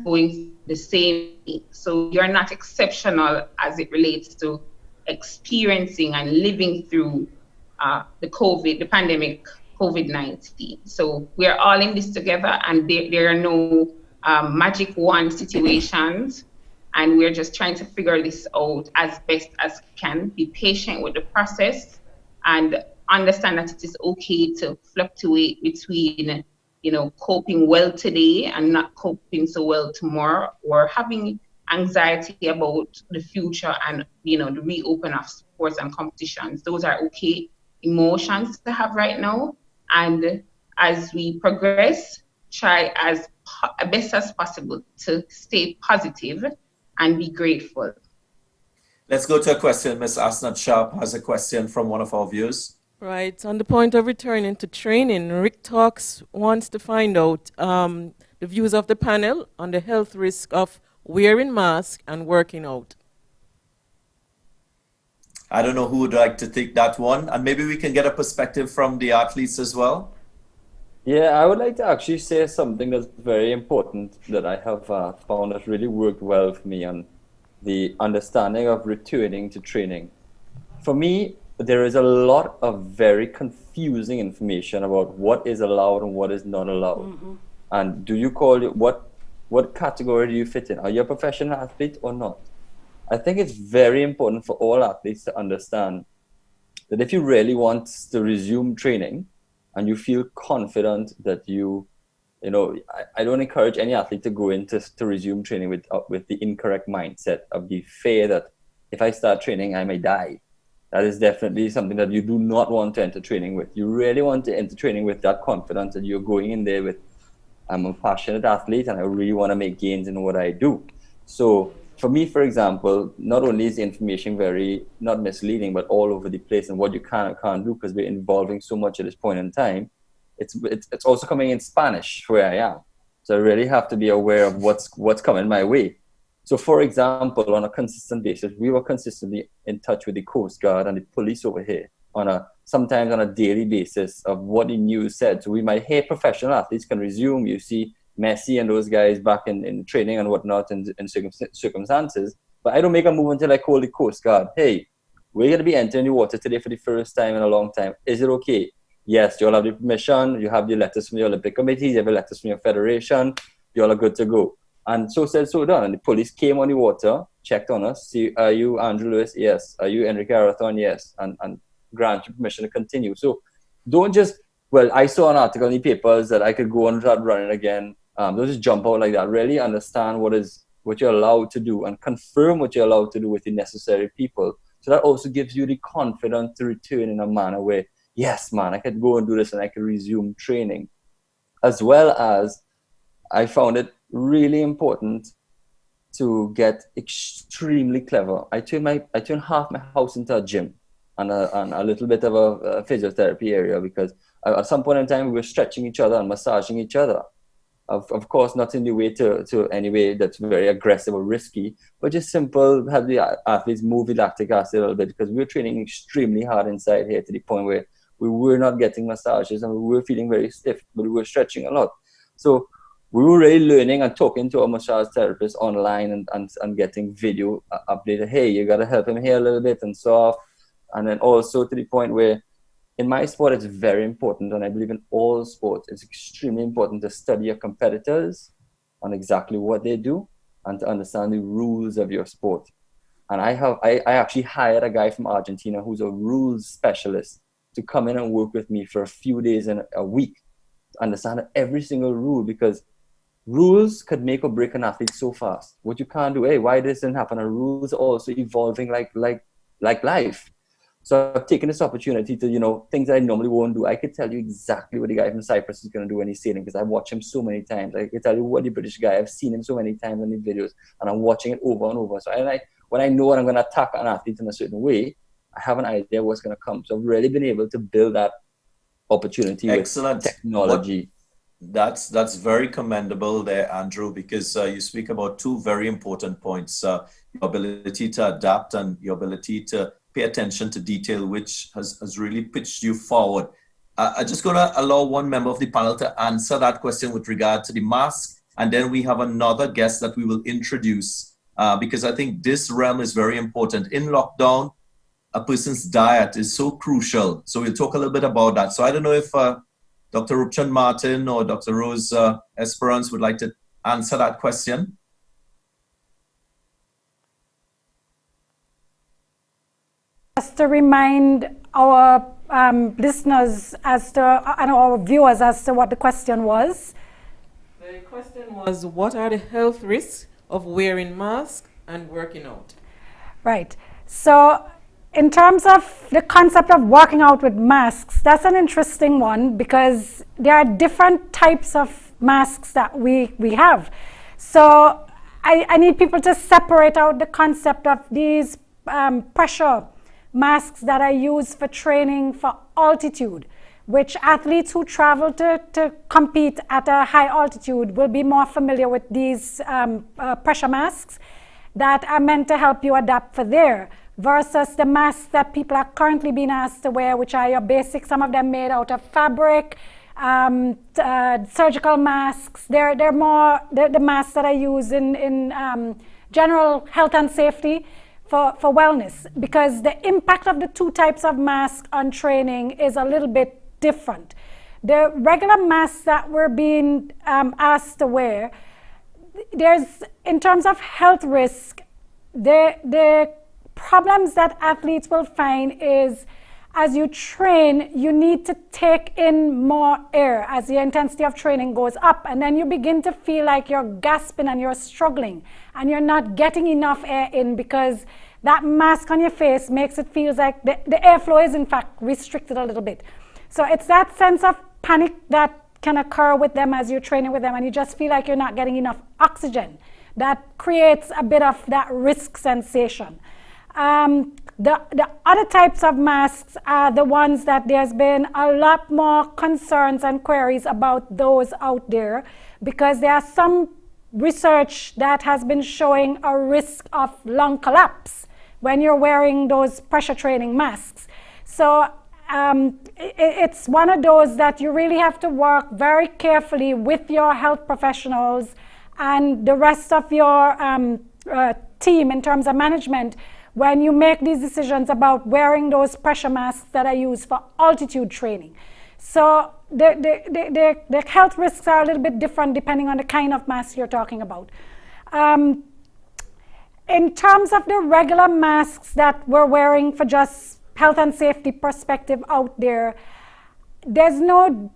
going the same thing. So you're not exceptional as it relates to experiencing and living through the pandemic, COVID-19. So we're all in this together, and there are no magic wand situations, and we're just trying to figure this out as best as we can. Be patient with the process and understand that it is okay to fluctuate between, coping well today and not coping so well tomorrow, or having anxiety about the future and, the reopen of sports and competitions. Those are okay emotions to have right now. And as we progress, try as best as possible to stay positive and be grateful. Let's go to a question. Ms. Asnat Sharp has a question from one of our viewers. Right. On the point of returning to training, Rick Talks wants to find out the views of the panel on the health risk of wearing masks and working out. I don't know who would like to take that one, and maybe we can get a perspective from the athletes as well. Yeah, I would like to actually say something that's very important that I have found has really worked well for me on the understanding of returning to training. For me, there is a lot of very confusing information about what is allowed and what is not allowed. Mm-hmm. And do you call it, what category do you fit in? Are you a professional athlete or not? I think it's very important for all athletes to understand that if you really want to resume training and you feel confident that I don't encourage any athlete to go into to resume training with the incorrect mindset of the fear that if I start training, I may die. That is definitely something that you do not want to enter training with. You really want to enter training with that confidence that you're going in there with, I'm a passionate athlete and I really want to make gains in what I do. So for me, for example, not only is the information very, not misleading, but all over the place and what you can and can't do, because we're involving so much at this point in time, it's also coming in Spanish where I am. So I really have to be aware of what's coming my way. So for example, on a consistent basis, we were consistently in touch with the Coast Guard and the police over here sometimes on a daily basis of what the news said. So we might hear professional athletes can resume. You see Messi and those guys back in training and whatnot in circumstances. But I don't make a move until I call the Coast Guard. Hey, we're going to be entering the water today for the first time in a long time. Is it okay? yes, you all have the permission, you have the letters from the Olympic Committee, you have the letters from your federation, you all are good to go. And so said, so done. And the police came on the water, checked on us, see, are you Andrew Lewis? Yes. Are you Enrique Arathon? Yes. And grant you permission to continue. So don't just, well, I saw an article in the papers that I could go and start running again. Don't just jump out like that. Really understand what you're allowed to do and confirm what you're allowed to do with the necessary people. So that also gives you the confidence to return in a manner where, yes, man, I could go and do this and I could resume training. As well as I found it really important to get extremely clever. I turned half my house into a gym and a little bit of a physiotherapy area, because at some point in time we were stretching each other and massaging each other. Of course, not in the way to any way that's very aggressive or risky, but just simple, have the athletes move the lactic acid a little bit, because we were training extremely hard inside here to the point where we were not getting massages and we were feeling very stiff, but we were stretching a lot. So we were really learning and talking to our massage therapist online and getting video updated. Hey, you got to help him here a little bit and so off. And then also to the point where in my sport, it's very important, and I believe in all sports, it's extremely important to study your competitors on exactly what they do and to understand the rules of your sport. And I actually hired a guy from Argentina who's a rules specialist to come in and work with me for a few days in a week to understand every single rule, because rules could make or break an athlete so fast. What you can't do, hey, why this didn't happen? And rules are also evolving like life. So I've taken this opportunity to, things that I normally won't do. I could tell you exactly what the guy from Cyprus is going to do when he's sailing, because I've watched him so many times. I can tell you what the British guy, I've seen him so many times in the videos, and I'm watching it over and over. So when I know I'm going to attack an athlete in a certain way, I have an idea what's going to come. So I've really been able to build that opportunity Excellent. With technology. That's very commendable there, Andrew, because you speak about two very important points, your ability to adapt and your ability to pay attention to detail, which has really pitched you forward. I'm just going to allow one member of the panel to answer that question with regard to the mask, and then we have another guest that we will introduce, because I think this realm is very important. In lockdown, a person's diet is so crucial. So we'll talk a little bit about that. So I don't know if Dr. Roopchand Martin or Dr. Rose Esperance would like to answer that question. Just to remind our listeners and our viewers as to what the question was. The question was, what are the health risks of wearing masks and working out? Right. So in terms of the concept of working out with masks, that's an interesting one, because there are different types of masks that we have. So I need people to separate out the concept of these pressure masks that are used for training for altitude, which athletes who travel to compete at a high altitude will be more familiar with these pressure masks that are meant to help you adapt for there, versus the masks that people are currently being asked to wear, which are your basic, some of them made out of fabric, surgical masks. They're more the masks that are used in general health and safety for wellness, because the impact of the two types of masks on training is a little bit different. The regular masks that we're being asked to wear, there's, in terms of health risk, the problems that athletes will find is, as you train, you need to take in more air as the intensity of training goes up, and then you begin to feel like you're gasping and you're struggling and you're not getting enough air in, because that mask on your face makes it feel like the airflow is in fact restricted a little bit. So it's that sense of panic that can occur with them as you're training with them, and you just feel like you're not getting enough oxygen. That creates a bit of that risk sensation. The other types of masks are the ones that there's been a lot more concerns and queries about those out there, because there are some research that has been showing a risk of lung collapse when you're wearing those pressure training masks. So it's one of those that you really have to work very carefully with your health professionals and the rest of your team in terms of management when you make these decisions about wearing those pressure masks that are used for altitude training. So the health risks are a little bit different depending on the kind of mask you're talking about. In terms of the regular masks that we're wearing for just health and safety perspective out there, there's no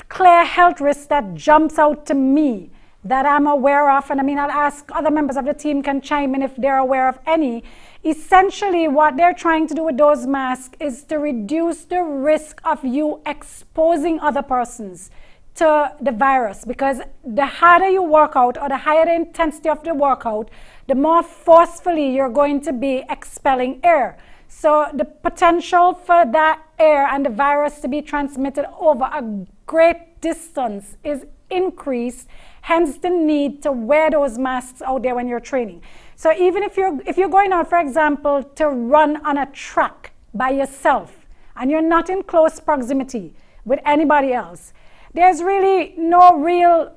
clear health risk that jumps out to me that I'm aware of, and I mean, I'll ask other members of the team can chime in if they're aware of any. Essentially, what they're trying to do with those masks is to reduce the risk of you exposing other persons to the virus, because the harder you work out or the higher the intensity of the workout, the more forcefully you're going to be expelling air. So the potential for that air and the virus to be transmitted over a great distance is increased, hence the need to wear those masks out there when you're training. So even if you're going out, for example, to run on a track by yourself and you're not in close proximity with anybody else, there's really no real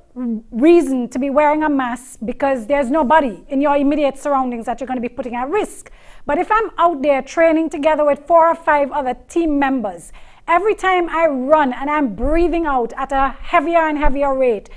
reason to be wearing a mask because there's nobody in your immediate surroundings that you're going to be putting at risk. But if I'm out there training together with 4 or 5 other team members, every time I run and I'm breathing out at a heavier and heavier rate,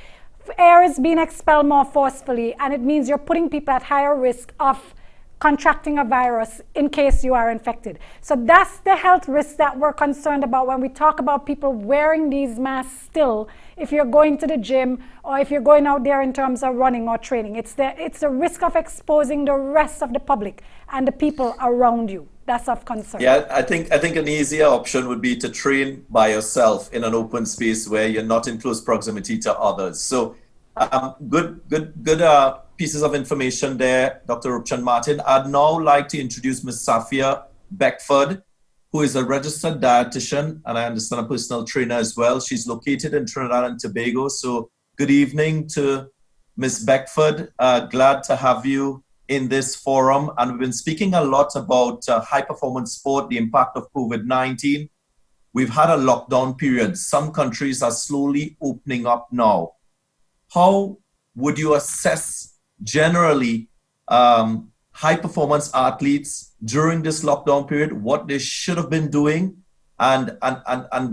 air is being expelled more forcefully, and it means you're putting people at higher risk of contracting a virus in case you are infected. So that's the health risk that we're concerned about when we talk about people wearing these masks still, if you're going to the gym or if you're going out there in terms of running or training. It's the risk of exposing the rest of the public and the people around you. That's of concern. Yeah, I think an easier option would be to train by yourself in an open space where you're not in close proximity to others. So good pieces of information there, Dr. Roopchand Martin. I'd now like to introduce Ms. Safiya Beckford, who is a registered dietitian and I understand a personal trainer as well. She's located in Trinidad and Tobago. So good evening to Ms. Beckford. Glad to have you in this forum. And we've been speaking a lot about high performance sport, the impact of COVID-19. We've had a lockdown period. Some countries are slowly opening up now. How would you assess generally high performance athletes during this lockdown period, what they should have been doing, and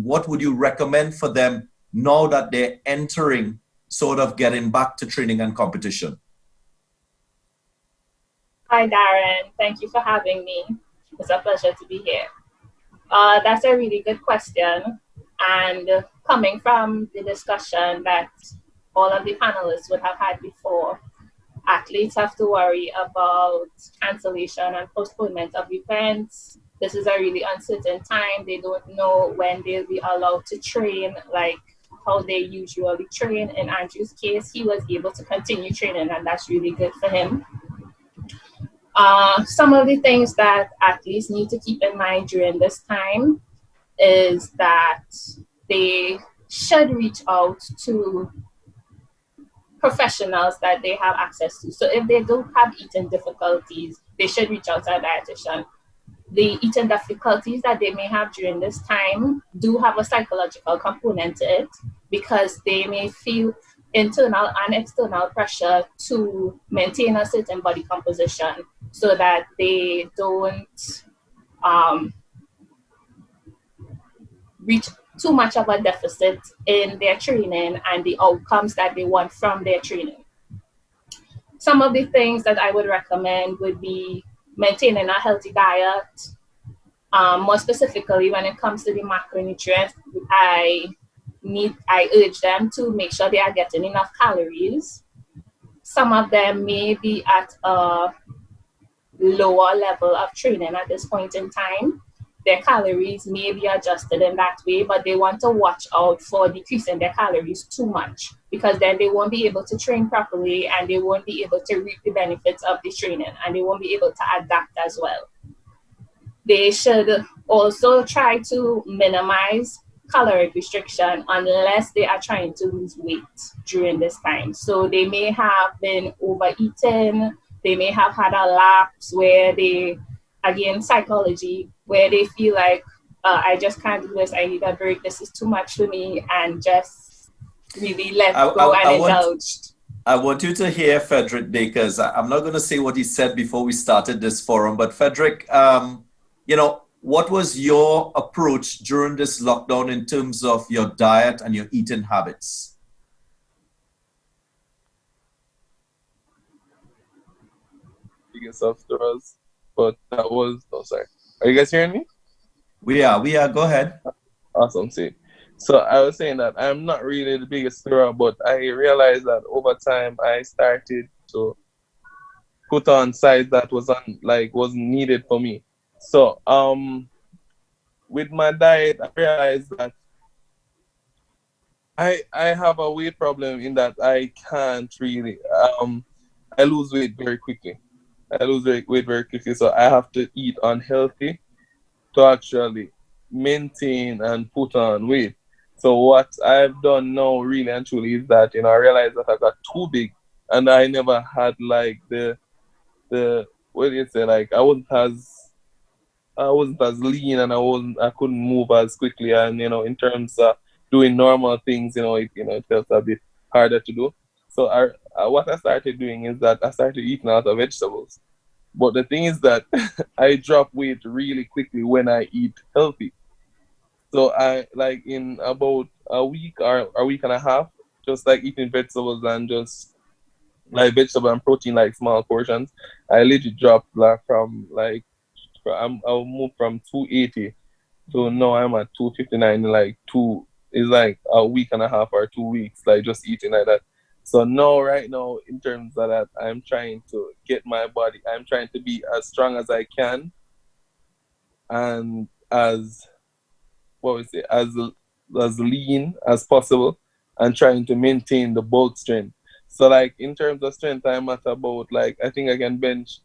what would you recommend for them now that they're entering, sort of getting back to training and competition? Hi, Daren. Thank you for having me. It's a pleasure to be here. That's a really good question. And coming from the discussion that all of the panelists would have had before, athletes have to worry about cancellation and postponement of events. This is a really uncertain time. They don't know when they'll be allowed to train, like how they usually train. In Andrew's case, he was able to continue training, and that's really good for him. Some of the things that athletes need to keep in mind during this time is that they should reach out to professionals that they have access to. So if they do have eating difficulties, they should reach out to a dietitian. The eating difficulties that they may have during this time do have a psychological component to it, because they may feel internal and external pressure to maintain a certain body composition so that they don't reach too much of a deficit in their training and the outcomes that they want from their training. Some of the things that I would recommend would be maintaining a healthy diet. More specifically, when it comes to the macronutrients, I urge them to make sure they are getting enough calories. Some of them may be at a lower level of training at this point in time. Their calories may be adjusted in that way, but they want to watch out for decreasing their calories too much, because then they won't be able to train properly and they won't be able to reap the benefits of the training, and they won't be able to adapt as well. They should also try to minimize caloric restriction unless they are trying to lose weight during this time. So they may have been overeating, they may have had a lapse where they, again, psychology, where they feel like, I just can't do this, I need a break, this is too much for me, and just really let go and indulge. I want you to hear Fredrick Dacres. I'm not going to say what he said before we started this forum, but Fredrick, what was your approach during this lockdown in terms of your diet and your eating habits? Biggest after us, but that was, oh, sorry. Are you guys hearing me? We are. Go ahead. Awesome, see. So I was saying that I'm not really the biggest stirrer, but I realized that over time I started to put on size that wasn't needed for me. So with my diet, I realized that I have a weight problem in that I can't really I lose weight very quickly. Weight very quickly, so I have to eat unhealthy to actually maintain and put on weight. So what I've done now really and truly is that, I realized that I got too big and I never had like the what do you say, like I wasn't as lean and I couldn't move as quickly, and in terms of doing normal things, it felt a bit harder to do. So what I started doing is that I started eating a lot of vegetables. But the thing is that I drop weight really quickly when I eat healthy. So I like in about a week or a week and a half, just like eating vegetables and just like vegetable and protein, like small portions, I literally dropped I'll move from 280 to now I'm at 259 in like it's like a week and a half or 2 weeks, like just eating like that. So now, right now, in terms of that, I'm trying to get my body, I'm trying to be as strong as I can and as lean as possible, and trying to maintain the bulk strength. So like in terms of strength, I'm at about like, I think I can bench.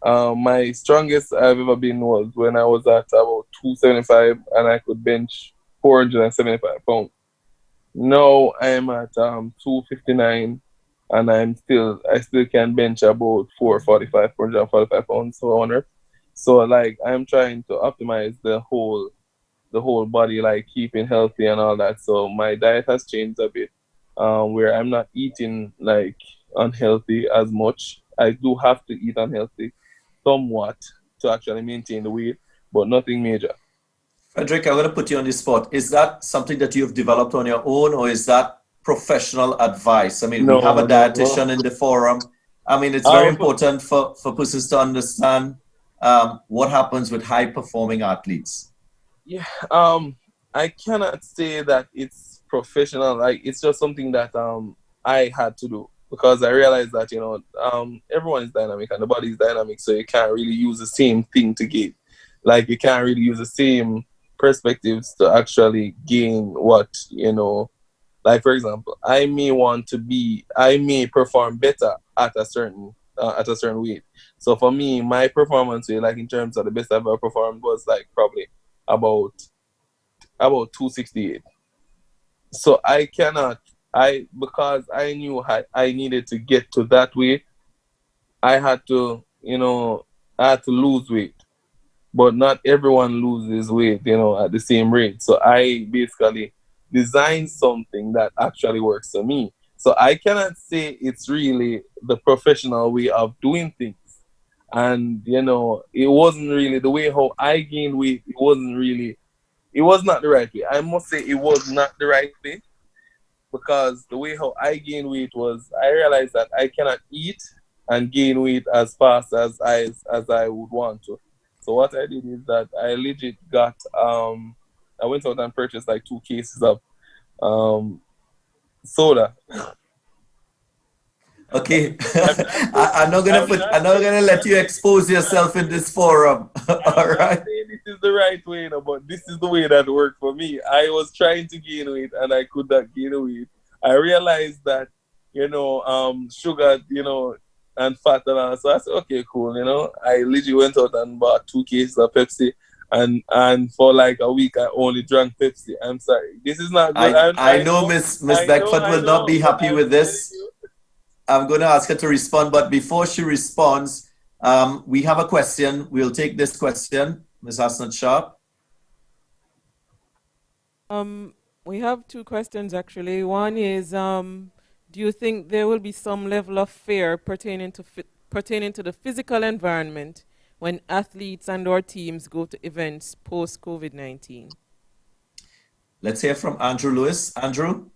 My strongest I've ever been was when I was at about 275 and I could bench 475 pounds. Now I'm at 259 and I still can bench about 445 pounds per 100. So like I'm trying to optimize the whole body, like keeping healthy and all that. So my diet has changed a bit, where I'm not eating like unhealthy as much. I do have to eat unhealthy somewhat to actually maintain the weight, but nothing major. Fredrick, I'm going to put you on the spot. Is that something that you've developed on your own, or is that professional advice? I mean, we have a dietitian in the forum. I mean, it's very important for persons to understand what happens with high-performing athletes. Yeah, I cannot say that it's professional. Like, it's just something that I had to do, because I realized that, everyone is dynamic and the body is dynamic, so you can't really use the same thing to gain. Like, you can't really use the same perspectives to actually gain what, like, for example, I may perform better at a certain weight. So for me, my performance weight, like in terms of the best I've ever performed, was like probably about 268. So because I knew I needed to get to that weight, I had to lose weight. But not everyone loses weight, at the same rate. So I basically designed something that actually works for me. So I cannot say it's really the professional way of doing things. And, it wasn't really the way how I gained weight. It was not the right way. I must say it was not the right way, because the way how I gained weight was, I realized that I cannot eat and gain weight as fast as I would want to. So what I did is that I legit got, I went out and purchased like 2 cases of soda. Okay, I'm not gonna let you expose yourself in this forum. All right. This is the right way, but this is the way that worked for me. I was trying to gain weight and I could not gain weight. I realized that, sugar, and fat and all. So I said, okay, cool, I literally went out and bought 2 cases of Pepsi, and for like a week I only drank Pepsi. I'm sorry, this is not good. I know Miss Beckford will not be happy with this. I'm going to ask her to respond, but before she responds, we have a question. We'll take this question, Ms. Hasnat Sharp. We have 2 questions actually. One is, do you think there will be some level of fear pertaining to the physical environment when athletes and or teams go to events post COVID-19? Let's hear from Andrew Lewis. Andrew?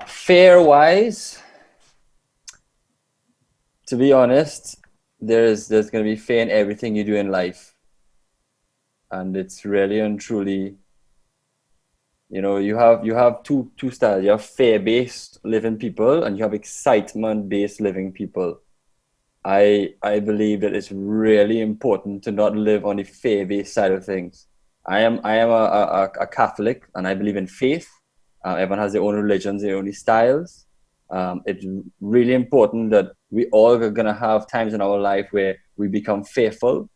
Fair-wise, to be honest, there's going to be fair in everything you do in life. And it's really and truly, you know, you have two styles. You have fear-based living people and you have excitement-based living people. I believe that it's really important to not live on the fear-based side of things. I am a Catholic and I believe in faith. Everyone has their own religions, their own styles. It's really important that we all are going to have times in our life where we become fearful.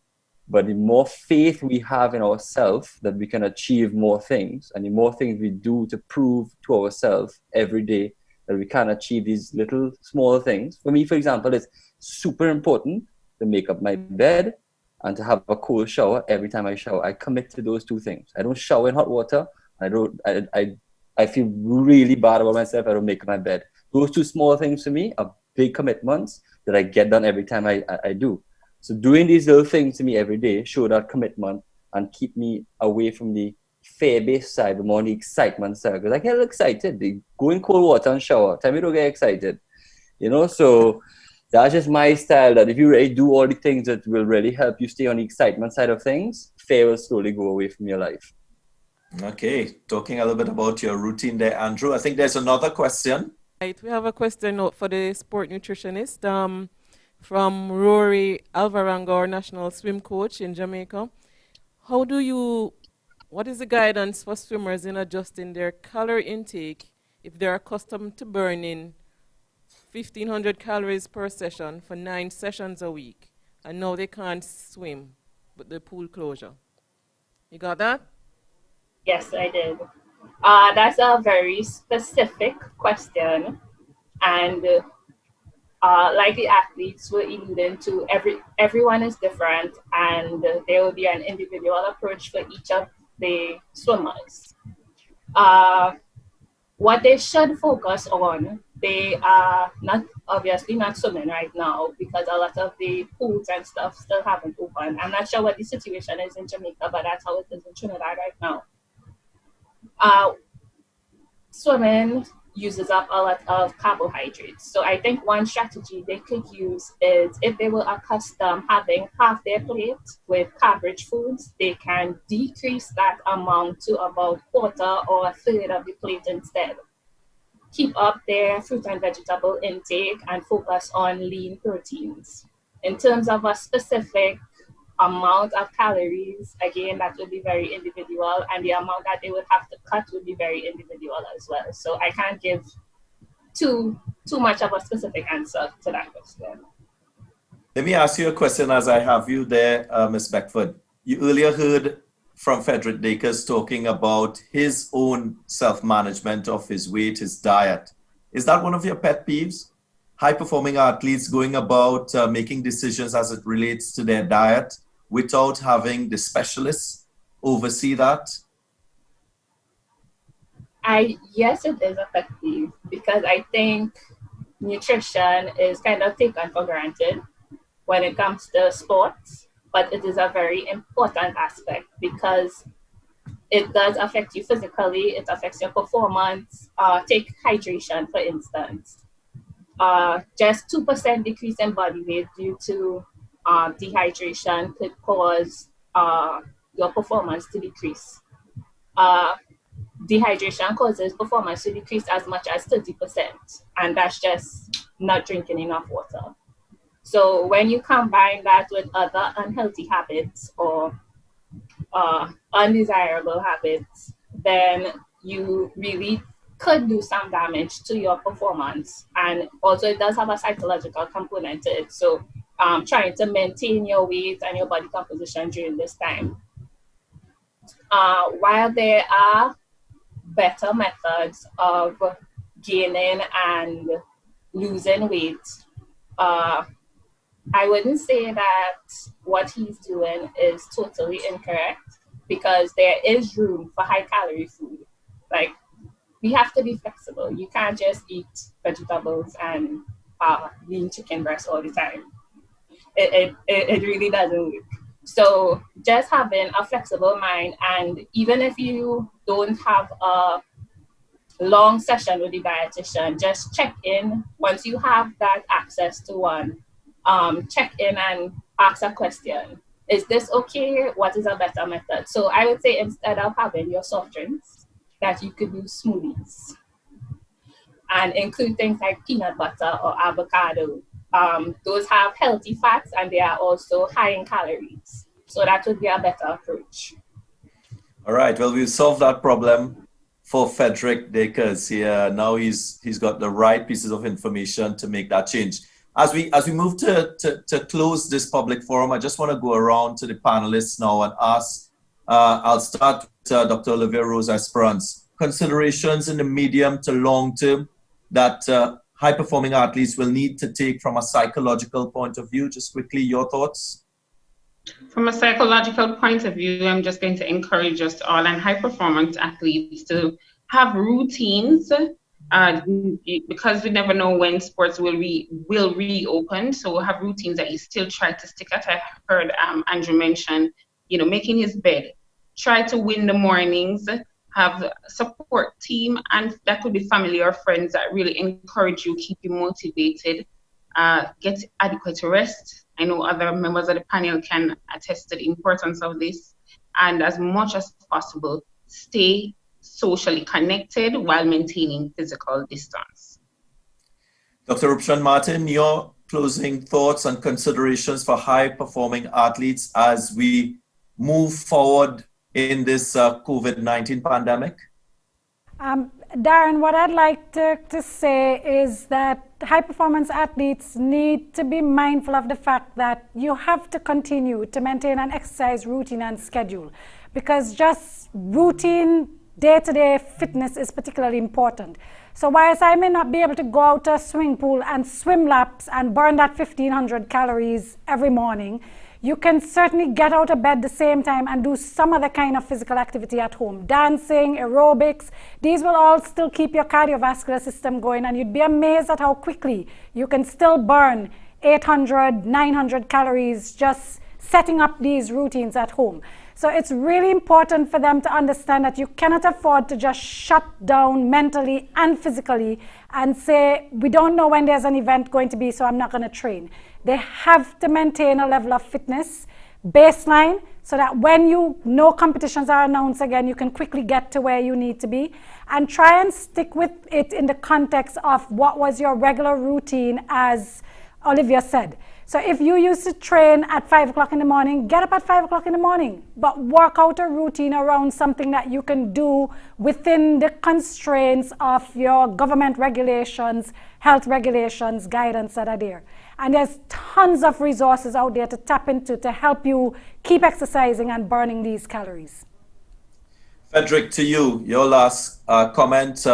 But the more faith we have in ourselves, that we can achieve more things. And the more things we do to prove to ourselves every day that we can achieve these little small things. For me, for example, it's super important to make up my bed and to have a cold shower every time I shower. I commit to those two things. I don't shower in hot water. I feel really bad about myself. I don't make my bed. Those two small things for me are big commitments that I get done every time I do. So doing these little things to me every day show that commitment and keep me away from the fear-based side, but more on the excitement side. Because I get excited. They go in cold water and shower. Tell me don't get excited. You know, so that's just my style, that if you really do all the things that will really help you stay on the excitement side of things, fear will slowly go away from your life. Okay, talking a little bit about your routine there, Andrew. I think there's another question. Right, we have a question for the sport nutritionist from Rory Alvarenga, our national swim coach in Jamaica. What is the guidance for swimmers in adjusting their calorie intake if they're accustomed to burning 1,500 calories per session for 9 sessions a week and now they can't swim with the pool closure? You got that? Yes, I did. That's a very specific question, and like the athletes were alluding to, everyone is different, and there will be an individual approach for each of the swimmers. What they should focus on, they are obviously not swimming right now because a lot of the pools and stuff still haven't opened. I'm not sure what the situation is in Jamaica, but that's how it is in Trinidad right now. Swimming uses up a lot of carbohydrates. So I think one strategy they could use is, if they were accustomed having half their plate with carb-rich foods, they can decrease that amount to about quarter or a third of the plate instead. Keep up their fruit and vegetable intake and focus on lean proteins. In terms of a specific amount of calories, again, that would be very individual, and the amount that they would have to cut would be very individual as well. So I can't give too much of a specific answer to that question. Let me ask you a question as I have you there, Ms. Beckford. You earlier heard from Fredrick Dacres talking about his own self-management of his weight, his diet. Is that one of your pet peeves? High-performing athletes going about making decisions as it relates to their diet without having the specialists oversee that? Yes, it is a pet peeve, because I think nutrition is kind of taken for granted when it comes to sports, but it is a very important aspect because it does affect you physically, it affects your performance. Take hydration, for instance. Just 2% decrease in body weight due to dehydration could cause your performance to decrease. Dehydration causes performance to decrease as much as 30%, and that's just not drinking enough water. So when you combine that with other unhealthy habits or undesirable habits, then you really could do some damage to your performance. And also it does have a psychological component to it. So trying to maintain your weight and your body composition during this time. While there are better methods of gaining and losing weight, I wouldn't say that what he's doing is totally incorrect, because there is room for high calorie food. Like, we have to be flexible. You can't just eat vegetables and lean chicken breast all the time. It really doesn't work. So just having a flexible mind, and even if you don't have a long session with the dietitian, just check in once you have that access to one. Check in and ask a question. Is this okay? What is a better method? So I would say instead of having your soft drinks, that you could do smoothies and include things like peanut butter or avocado. Those have healthy fats and they are also high in calories. So that would be a better approach. All right. Well, we've solved that problem for Fredrick Dacres here. Now he's got the right pieces of information to make that change. As we move to close this public forum, I just want to go around to the panelists now and ask. I'll start with Dr. Olivia Rose Esperance. Considerations in the medium to long term that high-performing athletes will need to take from a psychological point of view. Just quickly, your thoughts? From a psychological point of view, I'm just going to encourage us all and high-performance athletes to have routines because we never know when sports will reopen. So have routines that you still try to stick at. I heard Andrew mention, making his bed. Try to win the mornings. Have a support team, and that could be family or friends that really encourage you, keep you motivated. Get adequate rest. I know other members of the panel can attest to the importance of this. And as much as possible, stay socially connected while maintaining physical distance. Dr. Roopchand Martin, your closing thoughts and considerations for high-performing athletes as we move forward in this COVID-19 pandemic? Daren, what I'd like to say is that high-performance athletes need to be mindful of the fact that you have to continue to maintain an exercise routine and schedule, because just routine day-to-day fitness is particularly important. So whilst I may not be able to go out to a swimming pool and swim laps and burn that 1,500 calories every morning, you can certainly get out of bed the same time and do some other kind of physical activity at home. Dancing, aerobics, these will all still keep your cardiovascular system going, and you'd be amazed at how quickly you can still burn 800, 900 calories just setting up these routines at home. So it's really important for them to understand that you cannot afford to just shut down mentally and physically and say, we don't know when there's an event going to be, so I'm not going to train. They have to maintain a level of fitness baseline so that when competitions are announced again, you can quickly get to where you need to be, and try and stick with it in the context of what was your regular routine, as Olivia said. So if you used to train at 5 o'clock in the morning, get up at 5 o'clock in the morning, but work out a routine around something that you can do within the constraints of your government regulations, health regulations, guidance that are there. And there's tons of resources out there to tap into to help you keep exercising and burning these calories. Fredrick, to you, your last comment.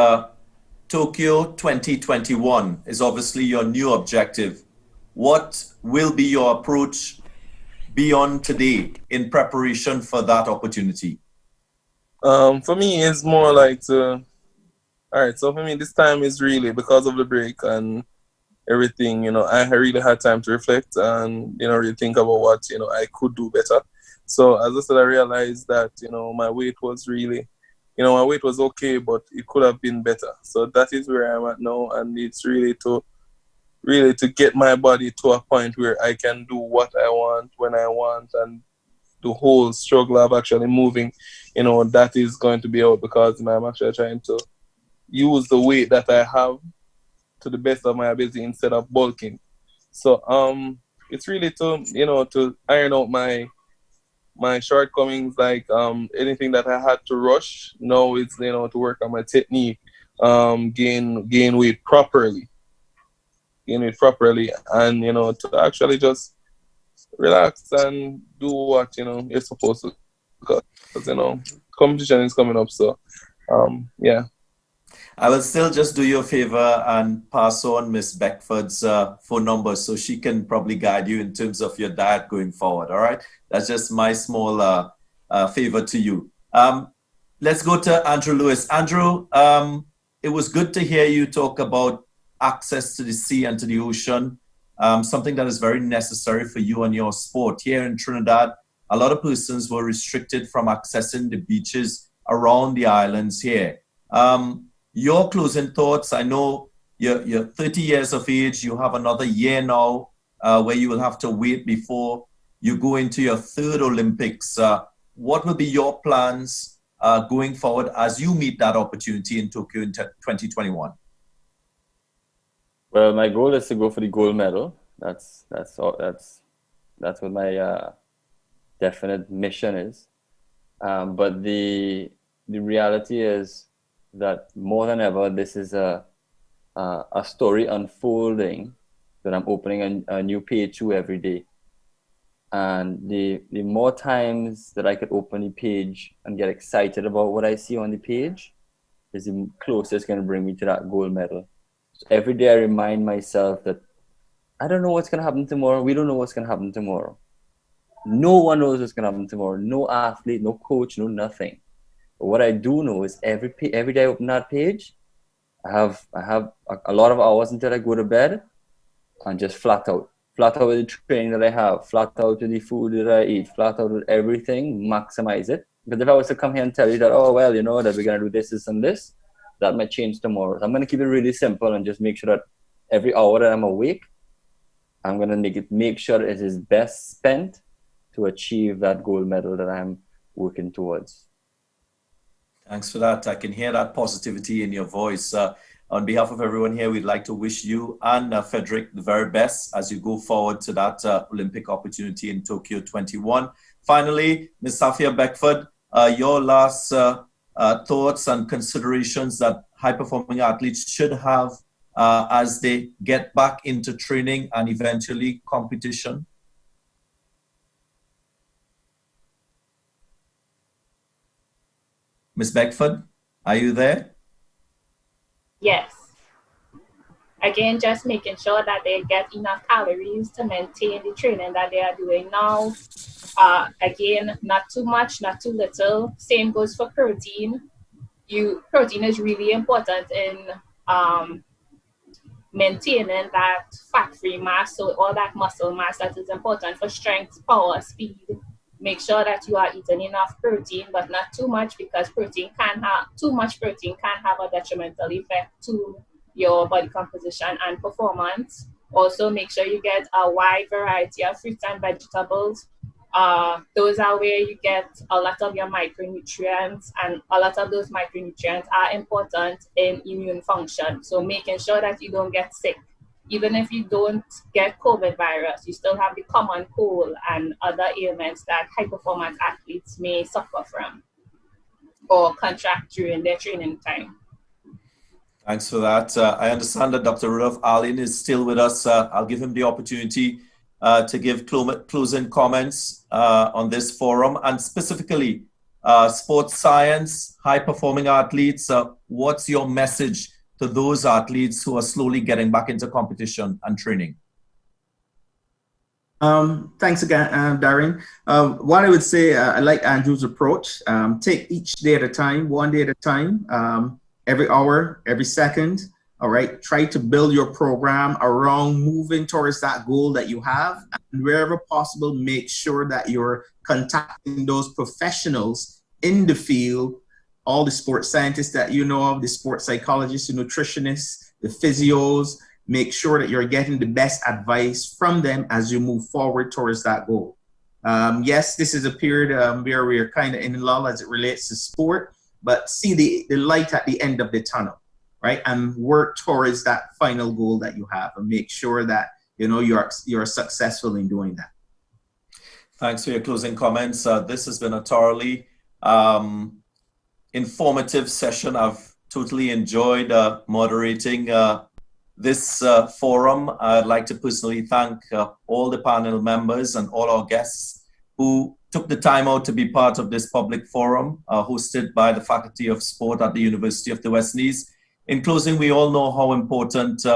Tokyo 2021 is obviously your new objective. What will be your approach beyond today in preparation for that opportunity? For me, it's more like all right, so for me, this time is really because of the break and everything, I really had time to reflect and, really think about what, I could do better. So as I said, I realized that, my weight was really, my weight was okay, but it could have been better. So that is where I'm at now, and it's really to get my body to a point where I can do what I want, when I want, and the whole struggle of actually moving, that is going to be out, because I'm actually trying to use the weight that I have to the best of my ability instead of bulking. So it's really to iron out my shortcomings, like anything that I had to rush. Now it's to work on my technique, gain weight properly, and to actually just relax and do what you're supposed to, because competition is coming up. So yeah. I will still just do you a favor and pass on Miss Beckford's phone number so she can probably guide you in terms of your diet going forward. All right, that's just my small favor to you. Let's go to Andrew Lewis. Andrew, it was good to hear you talk about access to the sea and to the ocean, something that is very necessary for you and your sport. Here in Trinidad, a lot of persons were restricted from accessing the beaches around the islands here. Your closing thoughts. I know you're 30 years of age. You have another year now where you will have to wait before you go into your third Olympics. What will be your plans going forward as you meet that opportunity in Tokyo in 2021? Well, my goal is to go for the gold medal. That's what my definite mission is. But the reality is that more than ever, this is a story unfolding that I'm opening a new page to every day. And the more times that I could open the page and get excited about what I see on the page is the closer it's going to bring me to that gold medal. So every day I remind myself that I don't know what's going to happen tomorrow. We don't know what's going to happen tomorrow. No one knows what's going to happen tomorrow. No athlete, no coach, no nothing. But what I do know is every day I open that page, I have a lot of hours until I go to bed, and just flat out with the training that I have, flat out with the food that I eat, flat out with everything, maximize it. Because if I was to come here and tell you that, oh, well, you know, that we're going to do this, and this, that might change tomorrow. So I'm going to keep it really simple and just make sure that every hour that I'm awake, I'm going to make sure it is best spent to achieve that gold medal that I'm working towards. Thanks for that. I can hear that positivity in your voice. On behalf of everyone here, we'd like to wish you and Fredrick the very best as you go forward to that Olympic opportunity in Tokyo 21. Finally, Ms. Safiya Beckford, your last thoughts and considerations that high-performing athletes should have as they get back into training and eventually competition? Ms. Beckford, are you there? Yes. Again, just making sure that they get enough calories to maintain the training that they are doing now. Again, not too much, not too little. Same goes for protein. Protein is really important in maintaining that fat-free mass, so all that muscle mass that is important for strength, power, speed. Make sure that you are eating enough protein, but not too much, because too much protein can have a detrimental effect to your body composition and performance. Also, make sure you get a wide variety of fruits and vegetables. Those are where you get a lot of your micronutrients, and a lot of those micronutrients are important in immune function. So making sure that you don't get sick. Even if you don't get COVID virus, you still have the common cold and other ailments that high-performance athletes may suffer from or contract during their training time. Thanks for that. I understand that Dr. Rudolph Alleyne is still with us. I'll give him the opportunity to give closing comments on this forum, and specifically sports science, high-performing athletes. What's your message to those athletes who are slowly getting back into competition and training? Thanks again, Daren. What I would say, I like Andrew's approach. Take each day at a time, one day at a time, every hour, every second. All right. Try to build your program around moving towards that goal that you have. And wherever possible, make sure that you're contacting those professionals in the field, all the sports scientists that you know of, the sports psychologists, the nutritionists, the physios. Make sure that you're getting the best advice from them as you move forward towards that goal. Yes, this is a period where we're kind of in lull as it relates to sport, but see the light at the end of the tunnel, right? And work towards that final goal that you have, and make sure that you're successful in doing that. Thanks for your closing comments. This has been a thoroughly informative session. I've totally enjoyed moderating this forum. I'd like to personally thank all the panel members and all our guests who took the time out to be part of this public forum hosted by the Faculty of Sport at the University of the West Indies. In closing, we all know how important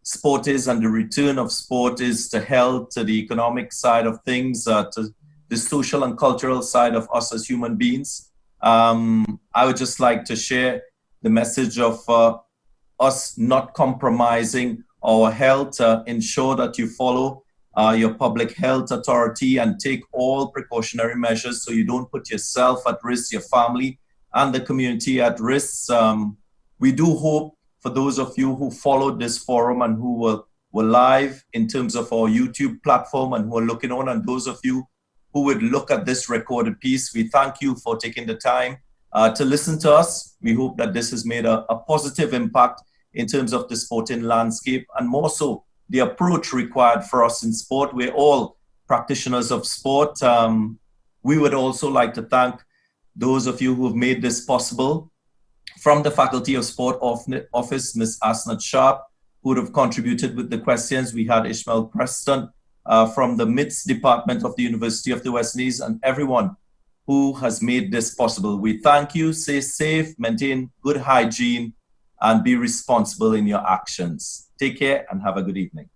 sport is, and the return of sport is to health, to the economic side of things, to the social and cultural side of us as human beings. I would just like to share the message of us not compromising our health. Ensure that you follow your public health authority and take all precautionary measures so you don't put yourself at risk, your family, and the community at risk. We do hope for those of you who followed this forum and who were live in terms of our YouTube platform and who are looking on, and those of you who would look at this recorded piece, we thank you for taking the time to listen to us. We hope that this has made a positive impact in terms of the sporting landscape, and more so the approach required for us in sport. We're all practitioners of sport. We would also like to thank those of you who have made this possible. From the Faculty of Sport Office, Ms. Asnat Sharp, who would have contributed with the questions. We had Ishmael Preston from the MITS Department of the University of the West Indies, and everyone who has made this possible. We thank you. Stay safe, maintain good hygiene, and be responsible in your actions. Take care and have a good evening.